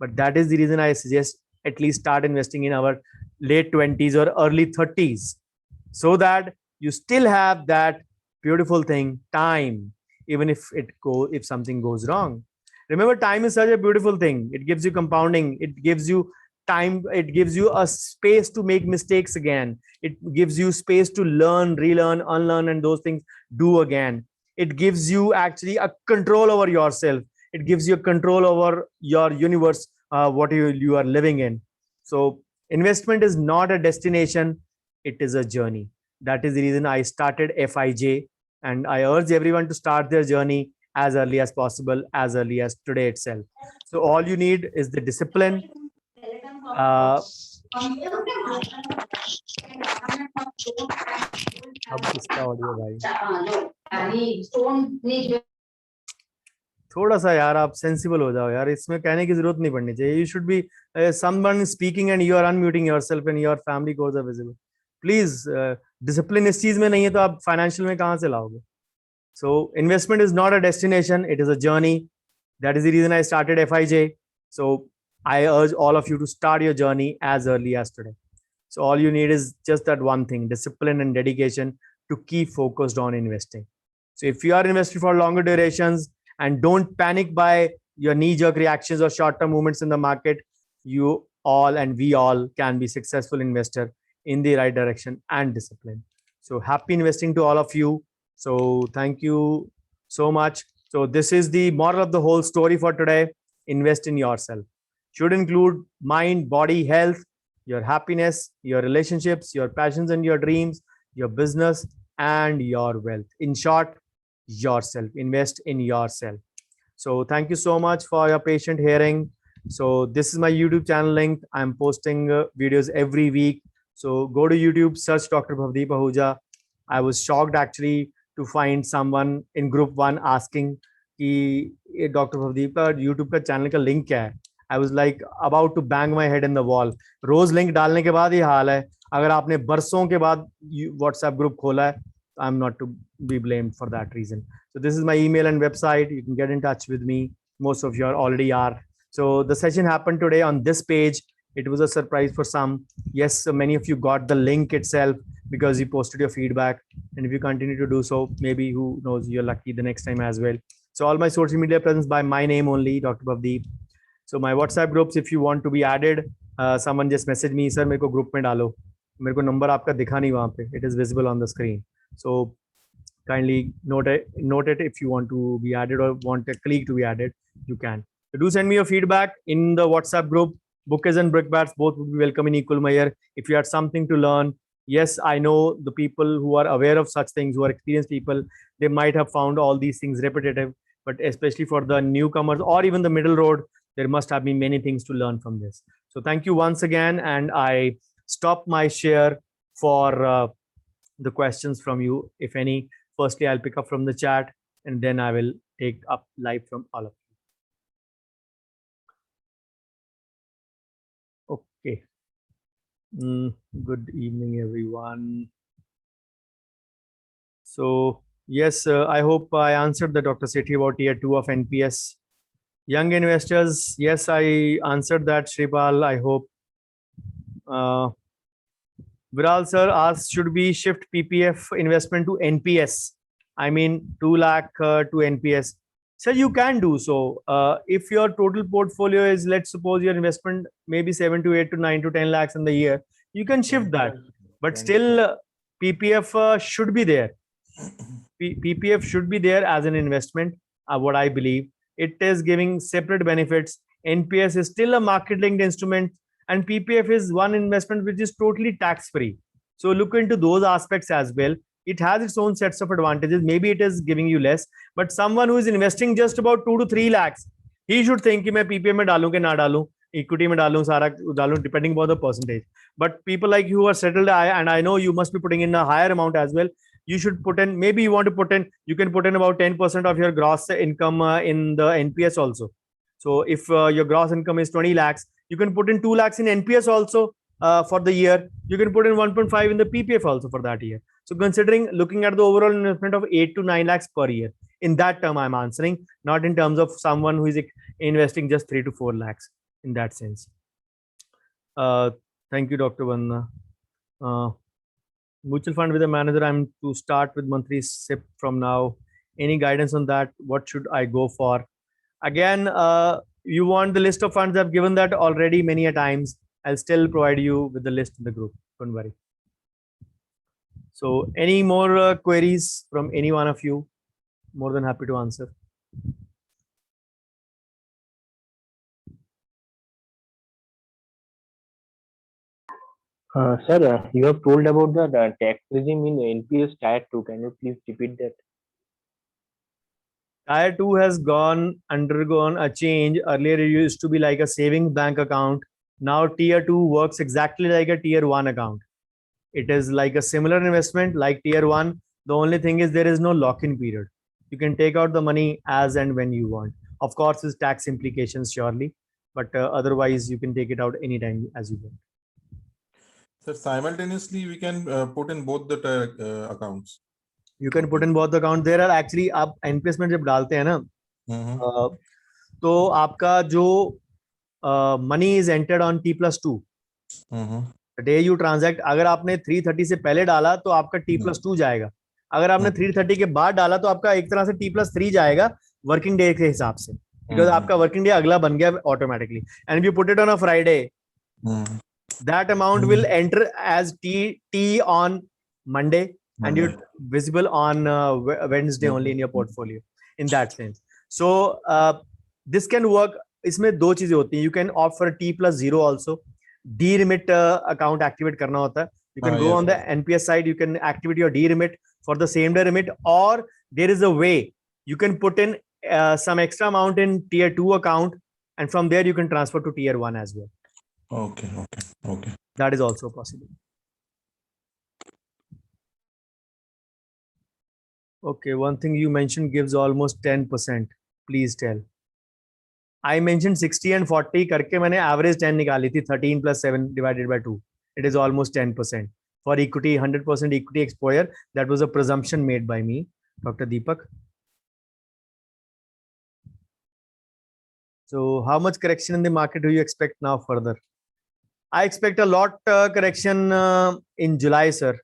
But that is the reason I suggest at least start investing in our late 20s or early 30s, so that you still have that beautiful thing, time, even if something goes wrong. Remember, time is such a beautiful thing. It gives you compounding. It gives you time. It gives you a space to make mistakes again. It gives you space to learn, relearn, unlearn, and those things do again. It gives you actually a control over yourself. It gives you control over your universe, what you are living in. So investment is not a destination. It is a journey. That is the reason I started FIJ, and I urge everyone to start their journey as early as possible, as early as today itself. So all you need is the discipline. अब किसका audio भाई? थोड़ा सा यार आप sensible हो जाओ यार, इसमें कहने की जरूरत नहीं पड़नी चाहिए. You should be someone speaking and you are unmuting yourself and your family goes are visible. Please discipline इस चीज में नहीं है तो आप फाइनेंशियल में कहां से लाओगे? So investment is not a destination, it is a journey. That is the reason I started FIJ. So I urge all of you to start your journey as early as today. So all you need is just that one thing, discipline and dedication to keep focused on investing. So if you are investing for longer durations, and don't panic by your knee-jerk reactions or short-term movements in the market, you all and we all can be successful investor in the right direction and discipline. So happy investing to all of you. So thank you so much. So this is the moral of the whole story for today. Invest in yourself. Should include mind, body, health, your happiness, your relationships, your passions and your dreams, your business and your wealth. In short, yourself. Invest in yourself. So thank you so much for your patient hearing. So this is my YouTube channel link. I'm posting videos every week. So go to YouTube, search Dr. Bhavdeep Ahuja. I was shocked actually to find someone in group 1 asking कि Dr. Bhavdeep का YouTube का channel का link क्या है. I was like about to bang my head in the wall. रोज link डालने के बाद ये हाल है. अगर आपने बरसों के बाद WhatsApp ग्रुप खोला है, I'm not to be blamed for that reason. So this is my email and website. You can get in touch with me. Most of you already are. So the session happened today on this page. It was a surprise for some. Yes, so many of you got the link itself because you posted your feedback. And if you continue to do so, maybe who knows, you're lucky the next time as well. So all my social media presence by my name only, Dr. Bhavdeep. So my WhatsApp groups, if you want to be added, someone just message me, sir, मेरे को group में डालो. मेरे को number आपका दिखा नहीं वहाँ पे. It is visible on the screen. So kindly note it if you want to be added or want a colleague to be added, you can. So do send me your feedback in the WhatsApp group. Bookers and brickbats both would be welcome in equal measure. If you had something to learn, yes, I know the people who are aware of such things, who are experienced people, they might have found all these things repetitive, but especially for the newcomers or even the middle road, there must have been many things to learn from this. So thank you once again, and I stop my share for the questions from you, if any. Firstly, I'll pick up from the chat, and then I will take up live from all of you. Okay. Good evening, everyone. So yes, I hope I answered the Dr. Sethi about tier 2 of NPS. Young investors, yes, I answered that, Shripal, I hope. Viral sir asks, should we shift PPF investment to NPS? I mean, 2 lakh to NPS. So you can do so. If your total portfolio is, let's suppose your investment maybe 7 to 8 to 9 to 10 lakhs in the year, you can shift that. But still, PPF should be there. PPF should be there as an investment, what I believe. It is giving separate benefits. NPS is still a market-linked instrument, and PPF is one investment which is totally tax-free. So look into those aspects as well. It has its own sets of advantages. Maybe it is giving you less, but someone who is investing just about 2 to 3 lakhs, he should think कि मैं PPF में डालूं कि ना डालूं, equity में डालूं, सारा डालूं, depending upon the percentage. But people like you who are settled, and I know you must be putting in a higher amount as well. You should put in, maybe you want to put in, you can put in about 10% of your gross income in the NPS also. So if your gross income is 20 lakhs, you can put in 2 lakhs in NPS also for the year. You can put in 1.5 in the PPF also for that year. So considering looking at the overall investment of 8 to 9 lakhs per year, in that term I'm answering, not in terms of someone who is investing just 3 to 4 lakhs in that sense. Thank you, Dr. Vanna. Mutual fund with a manager, I'm to start with monthly SIP from now. Any guidance on that? What should I go for? Again, you want the list of funds? I've given that already many a times. I'll still provide you with the list in the group. Don't worry. So any more queries from any one of you? More than happy to answer. Sir, you have told about the tax regime in NPS Tier 2. Can you please repeat that? Tier 2 has undergone a change. Earlier, it used to be like a savings bank account. Now, Tier 2 works exactly like a Tier 1 account. It is like a similar investment like Tier 1. The only thing is there is no lock-in period. You can take out the money as and when you want. Of course, there's tax implications surely, but otherwise you can take it out anytime as you want. Sir, simultaneously we can put in both the accounts. You can put in both the account. There are actually आप NPS में जब डालते हैं ना, तो आपका जो money is entered on T+2. The day you transact, अगर आपने 330 से पहले डाला तो आपका T+2 जाएगा. अगर आपने 330 के बाद डाला तो आपका एक तरह से T+3 जाएगा वर्किंग डे के हिसाब से, because आपका वर्किंग डे अगला बन गया automatically. And if you put it on a Friday, that amount will enter as T on Monday, and you're visible on Wednesday only in your portfolio, in that sense. So this can work. इसमें दो चीजें होती हैं. You can opt for a T+0 also. D-remit account activate करना होता है. You can go on the NPS side. You can activate your D-remit for the same day remit, or there is a way you can put in some extra amount in Tier 2 account, and from there you can transfer to Tier 1 as well. Okay. That is also possible. Okay, one thing you mentioned gives almost 10%. Please tell. I mentioned 60 and 40 करके मैंने average 10 निकाली थी. 13 plus 7 divided by 2. It is almost 10%. For equity, 100% equity exposure, that was a presumption made by me, Dr. Deepak. So how much correction in the market do you expect now further? I expect a lot correction in July, sir.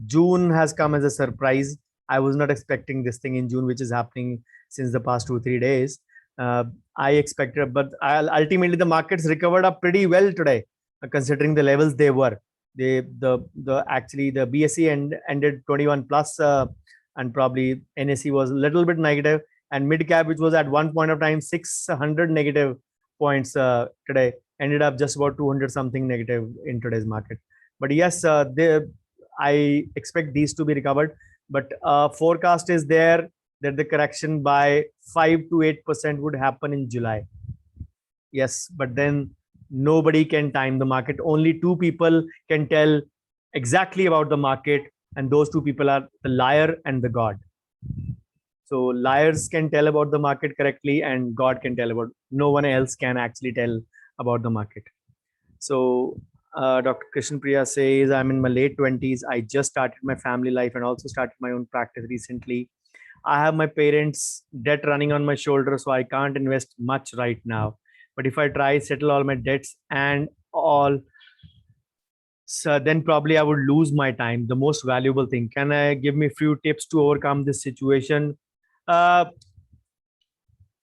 June has come as a surprise. I was not expecting this thing in June, which is happening since the past 2-3 days. I expected, but ultimately the markets recovered up pretty well today, considering the levels they were. Actually the BSE ended 21 plus, and probably NSE was a little bit negative, and mid cap, which was at one point of time 600 negative points today, ended up just about 200 something negative in today's market. But yes, I expect these to be recovered, but forecast is there that the correction by 5 to 8% would happen in July. Yes, but then nobody can time the market. Only two people can tell exactly about the market, and those two people are the liar and the God. So liars can tell about the market correctly, and God can tell about. No one else can actually tell about the market. So Dr. Krishan Priya says, I'm in my late 20s. I just started my family life and also started my own practice recently. I have my parents' debt running on my shoulder, so I can't invest much right now. But if I try settle all my debts and all, so then probably I would lose my time, the most valuable thing. Can I give me a few tips to overcome this situation? A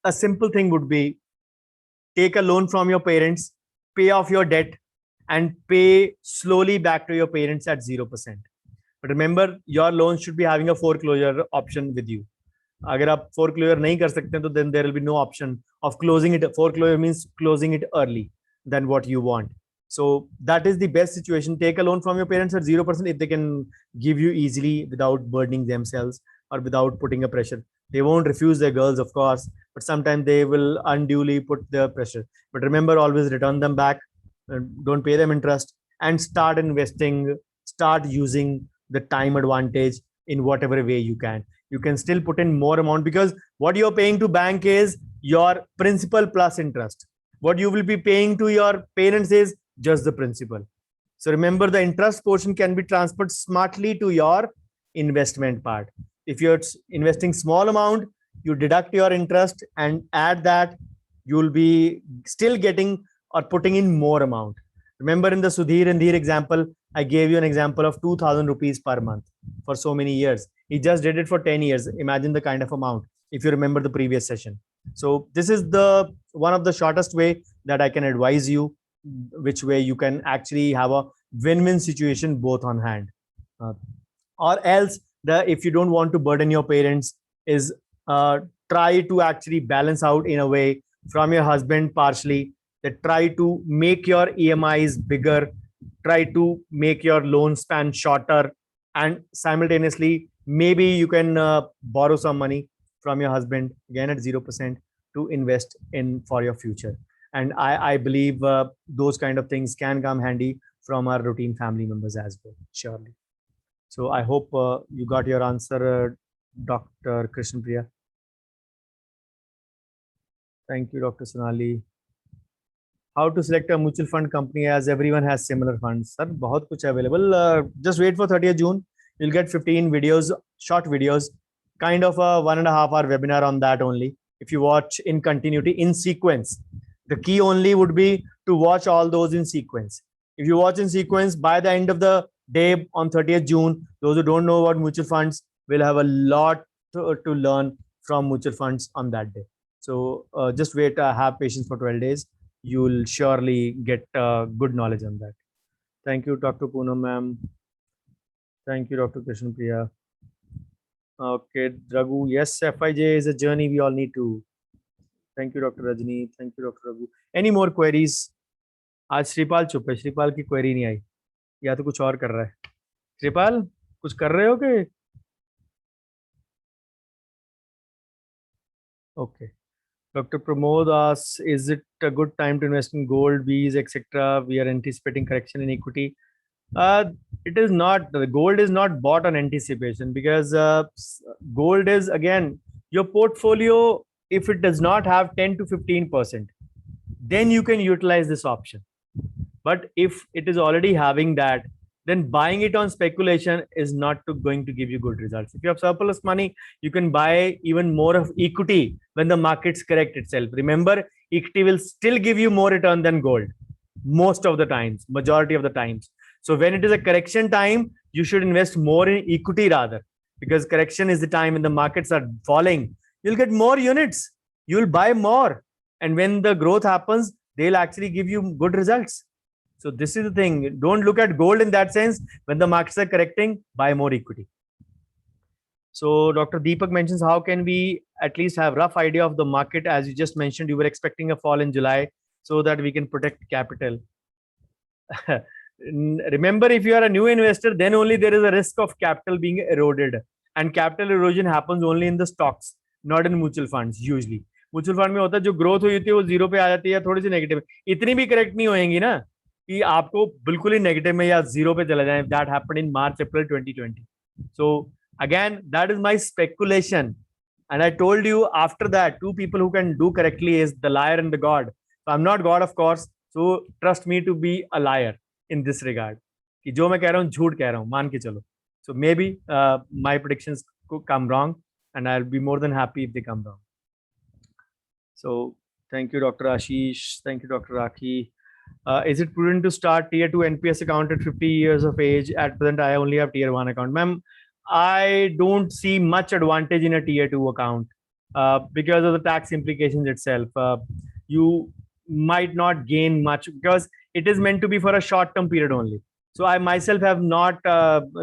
simple thing would be take a loan from your parents, pay off your debt, and pay slowly back to your parents at 0%. But remember, your loan should be having a foreclosure option with you. अगर आप foreclosure नहीं कर सकते तो then there will be no option of closing it. Foreclosure means closing it early than what you want. So that is the best situation. Take a loan from your parents at 0% if they can give you easily without burdening themselves or without putting a pressure. They won't refuse their girls, of course, but sometimes they will unduly put the pressure. But remember, always return them back, don't pay them interest, and start investing, start using the time advantage in whatever way you can. You can still put in more amount, because what you're paying to bank is your principal plus interest. What you will be paying to your parents is just the principal. So remember, the interest portion can be transferred smartly to your investment part. If you're investing small amount, you deduct your interest and add that, you'll be still getting or putting in more amount. Remember, in the Sudhir and Dheer example, I gave you an example of 2,000 rupees per month for so many years. He just did it for 10 years. Imagine the kind of amount, if you remember the previous session. So this is the one of the shortest way that I can advise you, which way you can actually have a win-win situation both on hand. Or else, if you don't want to burden your parents, is try to actually balance out in a way from your husband partially, that try to make your EMIs bigger, try to make your loan span shorter, and simultaneously maybe you can borrow some money from your husband again at 0% to invest in for your future. And I believe those kind of things can come handy from our routine family members as well, surely. So I hope you got your answer, Dr. Krishnan Priya. Thank you, Dr. Sonali. How to select a mutual fund company as everyone has similar funds? Sir, बहुत कुछ available. Just wait for 30th June. You'll get 15 videos, short videos, kind of a 1.5 hour webinar on that only. If you watch in continuity, in sequence, the key only would be to watch all those in sequence. If you watch in sequence, by the end of the day on 30th June, those who don't know about mutual funds will have a lot to learn from mutual funds on that day. So just wait, have patience for 12 days. You'll surely get good knowledge on that. Thank you, Dr. Poonam ma'am. Thank you, Dr. Krishnan Priya. Okay, Raghu. Yes, FIJ is a journey we all need to. Thank you, Dr. Rajni. Thank you, Dr. Raghu. Any more queries? आज श्रीपाल चुप है, श्रीपाल की query नहीं आई, या तो कुछ और कर रहा है. श्रीपाल, कुछ कर रहे हो कि? Okay. Dr. Pramod asks, is it a good time to invest in gold, Bs, etc.? We are anticipating correction in equity. It is not. The gold is not bought on anticipation, because gold is, again, your portfolio. If it does not have 10 to 15%, then you can utilize this option. But if it is already having that, then buying it on speculation is not going to give you good results. If you have surplus money, you can buy even more of equity when the markets correct itself. Remember, equity will still give you more return than gold most of the times, majority of the times. So when it is a correction time, you should invest more in equity rather, because correction is the time when the markets are falling. You'll get more units, you'll buy more. And when the growth happens, they'll actually give you good results. So this is the thing. Don't look at gold in that sense. When the markets are correcting, buy more equity. So Dr. Deepak mentions, how can we at least have rough idea of the market? As you just mentioned, you were expecting a fall in July so that we can protect capital. Remember, if you are a new investor, then only there is a risk of capital being eroded. And capital erosion happens only in the stocks, not in mutual funds usually. Mutual fund में होता है जो growth हुई होती है वो zero पे आ जाती है, थोड़ी सी नेगेटिव, इतनी भी करेक्ट नहीं होएंगी ना कि आपको बिल्कुल ही नेगेटिव में या जीरो पे चला जाए. That happened in March, April 2020. So again, that is my speculation. And I told you after that, two people who can do correctly is the liar and the God. So I'm not God, of course. So trust me to be a liar in this regard. कि जो मैं कह रहा हूँ झूठ कह रहा हूँ, मान के चलो. So maybe my predictions could come wrong, and I'll be more than happy if they come wrong. So thank you, Dr. Ashish. Thank you, Dr. Rakhi. Is it prudent to start tier 2 NPS account at 50 years of age? At present, I only have tier 1 account. Ma'am, I don't see much advantage in a tier 2 account because of the tax implications itself. You might not gain much because it is meant to be for a short term period only. So I myself have not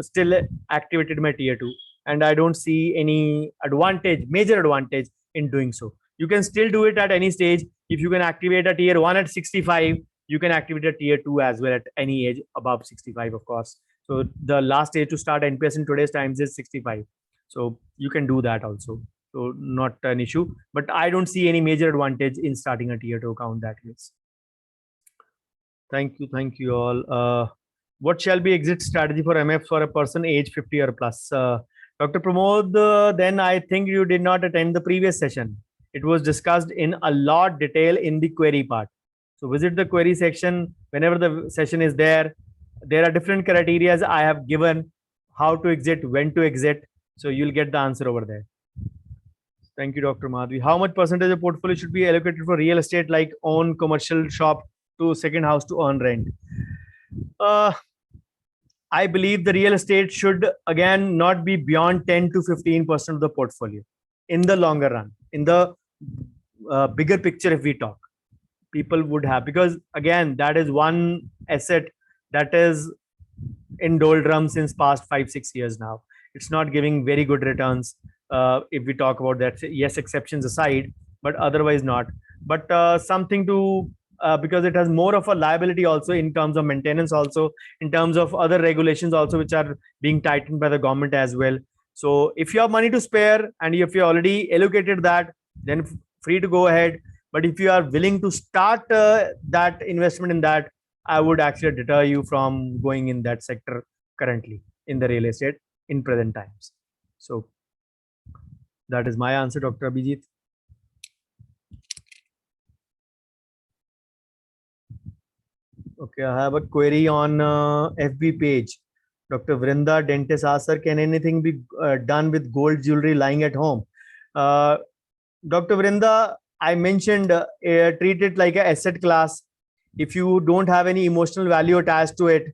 still activated my tier 2, and I don't see any advantage, major advantage in doing so. You can still do it at any stage. If you can activate a tier 1 at 65, you can activate a tier 2 as well at any age above 65, of course. So the last age to start NPS in today's times is 65. So you can do that also. So not an issue, but I don't see any major advantage in starting a tier 2 account that case. Thank you all. What shall be exit strategy for MF for a person age 50 or plus? Dr. Pramod, then I think you did not attend the previous session. It was discussed in a lot detail in the query part. So visit the query section whenever the session is there. There are different criteria I have given, how to exit, when to exit. So you'll get the answer over there. Thank you, Dr. Madhvi. How much percentage of portfolio should be allocated for real estate, like own commercial shop to second house to earn rent? I believe the real estate should again not be beyond 10 to 15% of the portfolio in the longer run. In the bigger picture, if we talk, people would have, because again, that is one asset that is in doldrums since past 5-6 years now. It's not giving very good returns. If we talk about that, yes, exceptions aside, but otherwise not. But something to because it has more of a liability also in terms of maintenance, also in terms of other regulations also, which are being tightened by the government as well. So if you have money to spare and if you already allocated that, then free to go ahead. But if you are willing to start that investment in that, I would actually deter you from going in that sector currently in the real estate in present times. So that is my answer, Dr. Abhijit. Okay, I have a query on FB page. Dr. Vrinda Dentist asks, sir, can anything be done with gold jewelry lying at home? Dr. Vrinda, I mentioned treat it like an asset class. If you don't have any emotional value attached to it,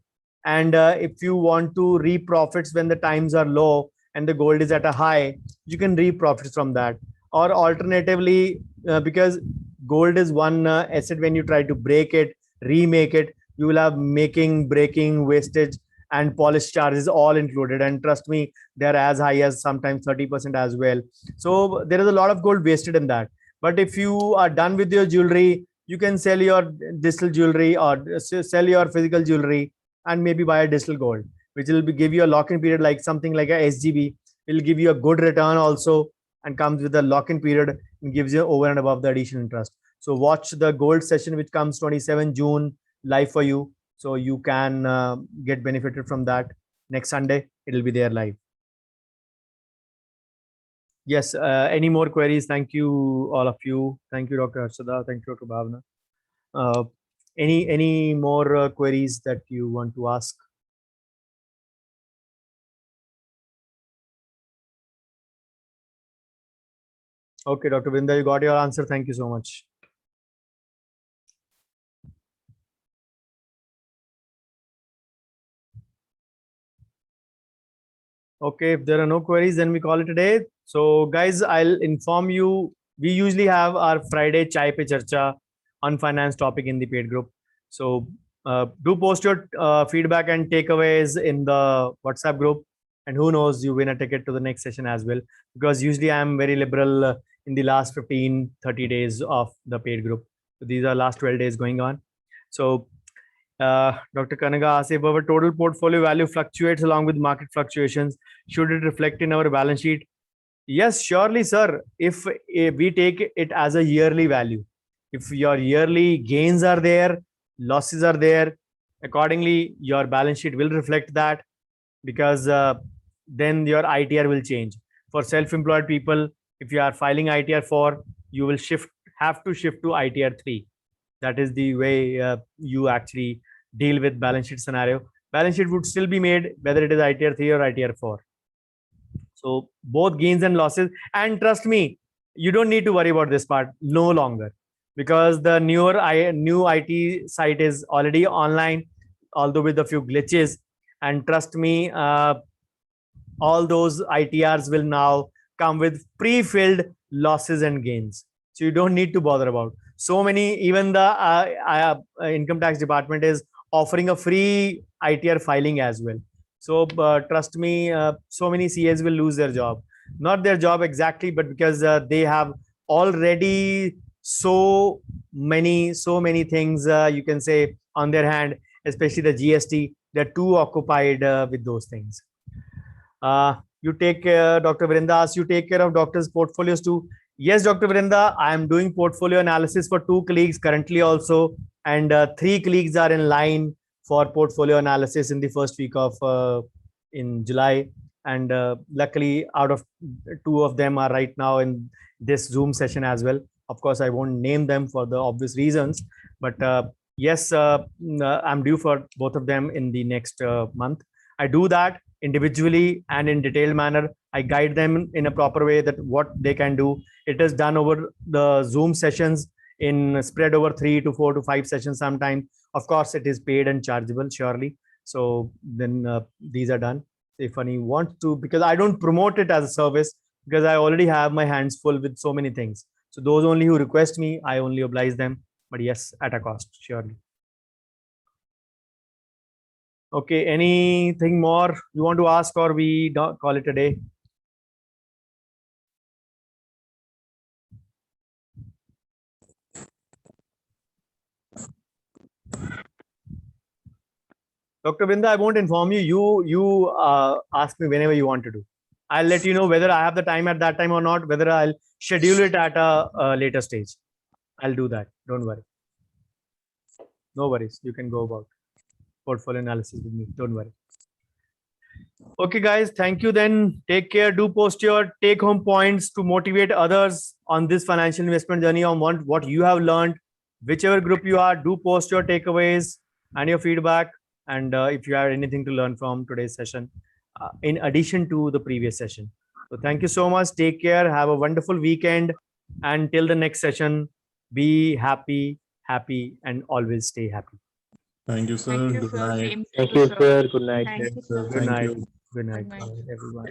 and if you want to reap profits when the times are low and the gold is at a high, you can reap profits from that. Or alternatively, because gold is one asset, when you try to break it, remake it, you will have making, breaking, wastage, and polish charges all included. And trust me, they're as high as sometimes 30% as well. So there is a lot of gold wasted in that. But if you are done with your jewelry, you can sell your digital jewelry or sell your physical jewelry and maybe buy a digital gold, which will give you a lock-in period, like something like a SGB. It will give you a good return also, and comes with a lock-in period and gives you over and above the additional interest. So watch the gold session, which comes 27 June live for you. So you can get benefited from that. Next Sunday, it will be there live. Yes, any more queries? Thank you, all of you. Thank you, Dr. Harshada. Thank you, Dr. Bhavna. Any more queries that you want to ask? Okay, Dr. Vrinda, you got your answer. Thank you so much. Okay, if there are no queries, then we call it a day. So guys, I'll inform you, we usually have our Friday Chai Pe Charcha on finance topic in the paid group. So do post your feedback and takeaways in the WhatsApp group. And who knows, you win a ticket to the next session as well. Because usually I'm very liberal in the last 15-30 days of the paid group. So these are last 12 days going on. So Dr. Kanaga asks, if our total portfolio value fluctuates along with market fluctuations, should it reflect in our balance sheet? Yes, surely, sir. If we take it as a yearly value, if your yearly gains are there, losses are there, accordingly, your balance sheet will reflect that, because then your ITR will change. For self-employed people, if you are filing ITR 4, you will have to shift to ITR 3. That is the way you actually deal with balance sheet scenario. Balance sheet would still be made whether it is ITR 3 or ITR 4. So both gains and losses. And trust me, you don't need to worry about this part no longer, because the new IT site is already online, although with a few glitches. And trust me, all those ITRs will now come with pre-filled losses and gains. So you don't need to bother about. So many, even the income tax department is offering a free ITR filing as well. So trust me, so many CAs will lose their job. Not their job exactly, but because they have already so many things you can say on their hand, especially the GST. They're too occupied with those things. you take care. Dr. Vrinda asks, you take care of doctors' portfolios too. Yes, Dr. Vrinda, I am doing portfolio analysis for 2 colleagues currently also, and 3 colleagues are in line for portfolio analysis in the first week of in July. And luckily, out of 2 of them are right now in this Zoom session as well. Of course, I won't name them for the obvious reasons, but yes, I'm due for both of them in the next month. I do that individually and in detailed manner. I guide them in a proper way that what they can do. It is done over the Zoom sessions in spread over 3 to 4 to 5 sessions sometimes. Of course, it is paid and chargeable, surely. So then these are done. If any wants to, because I don't promote it as a service, because I already have my hands full with so many things. So those only who request me, I only oblige them. But yes, at a cost, surely. Okay, anything more you want to ask, or we don't call it a day? Dr. Vrinda, I won't inform you. You ask me whenever you want to do. I'll let you know whether I have the time at that time or not, whether I'll schedule it at a later stage. I'll do that. Don't worry. No worries. You can go about portfolio analysis with me. Don't worry. Okay, guys. Thank you then. Take care. Do post your take home points to motivate others on this financial investment journey on what you have learned. Whichever group you are, do post your takeaways and your feedback. And if you have anything to learn from today's session, in addition to the previous session. So thank you so much. Take care. Have a wonderful weekend. And till the next session, be happy, and always stay happy. Thank you, sir. Thank you, Good sir. night. Same to Thank you, you, sir. sir. Good night. Thank you, Sir, sir. Good thank night. you. Good night, Good night. everyone.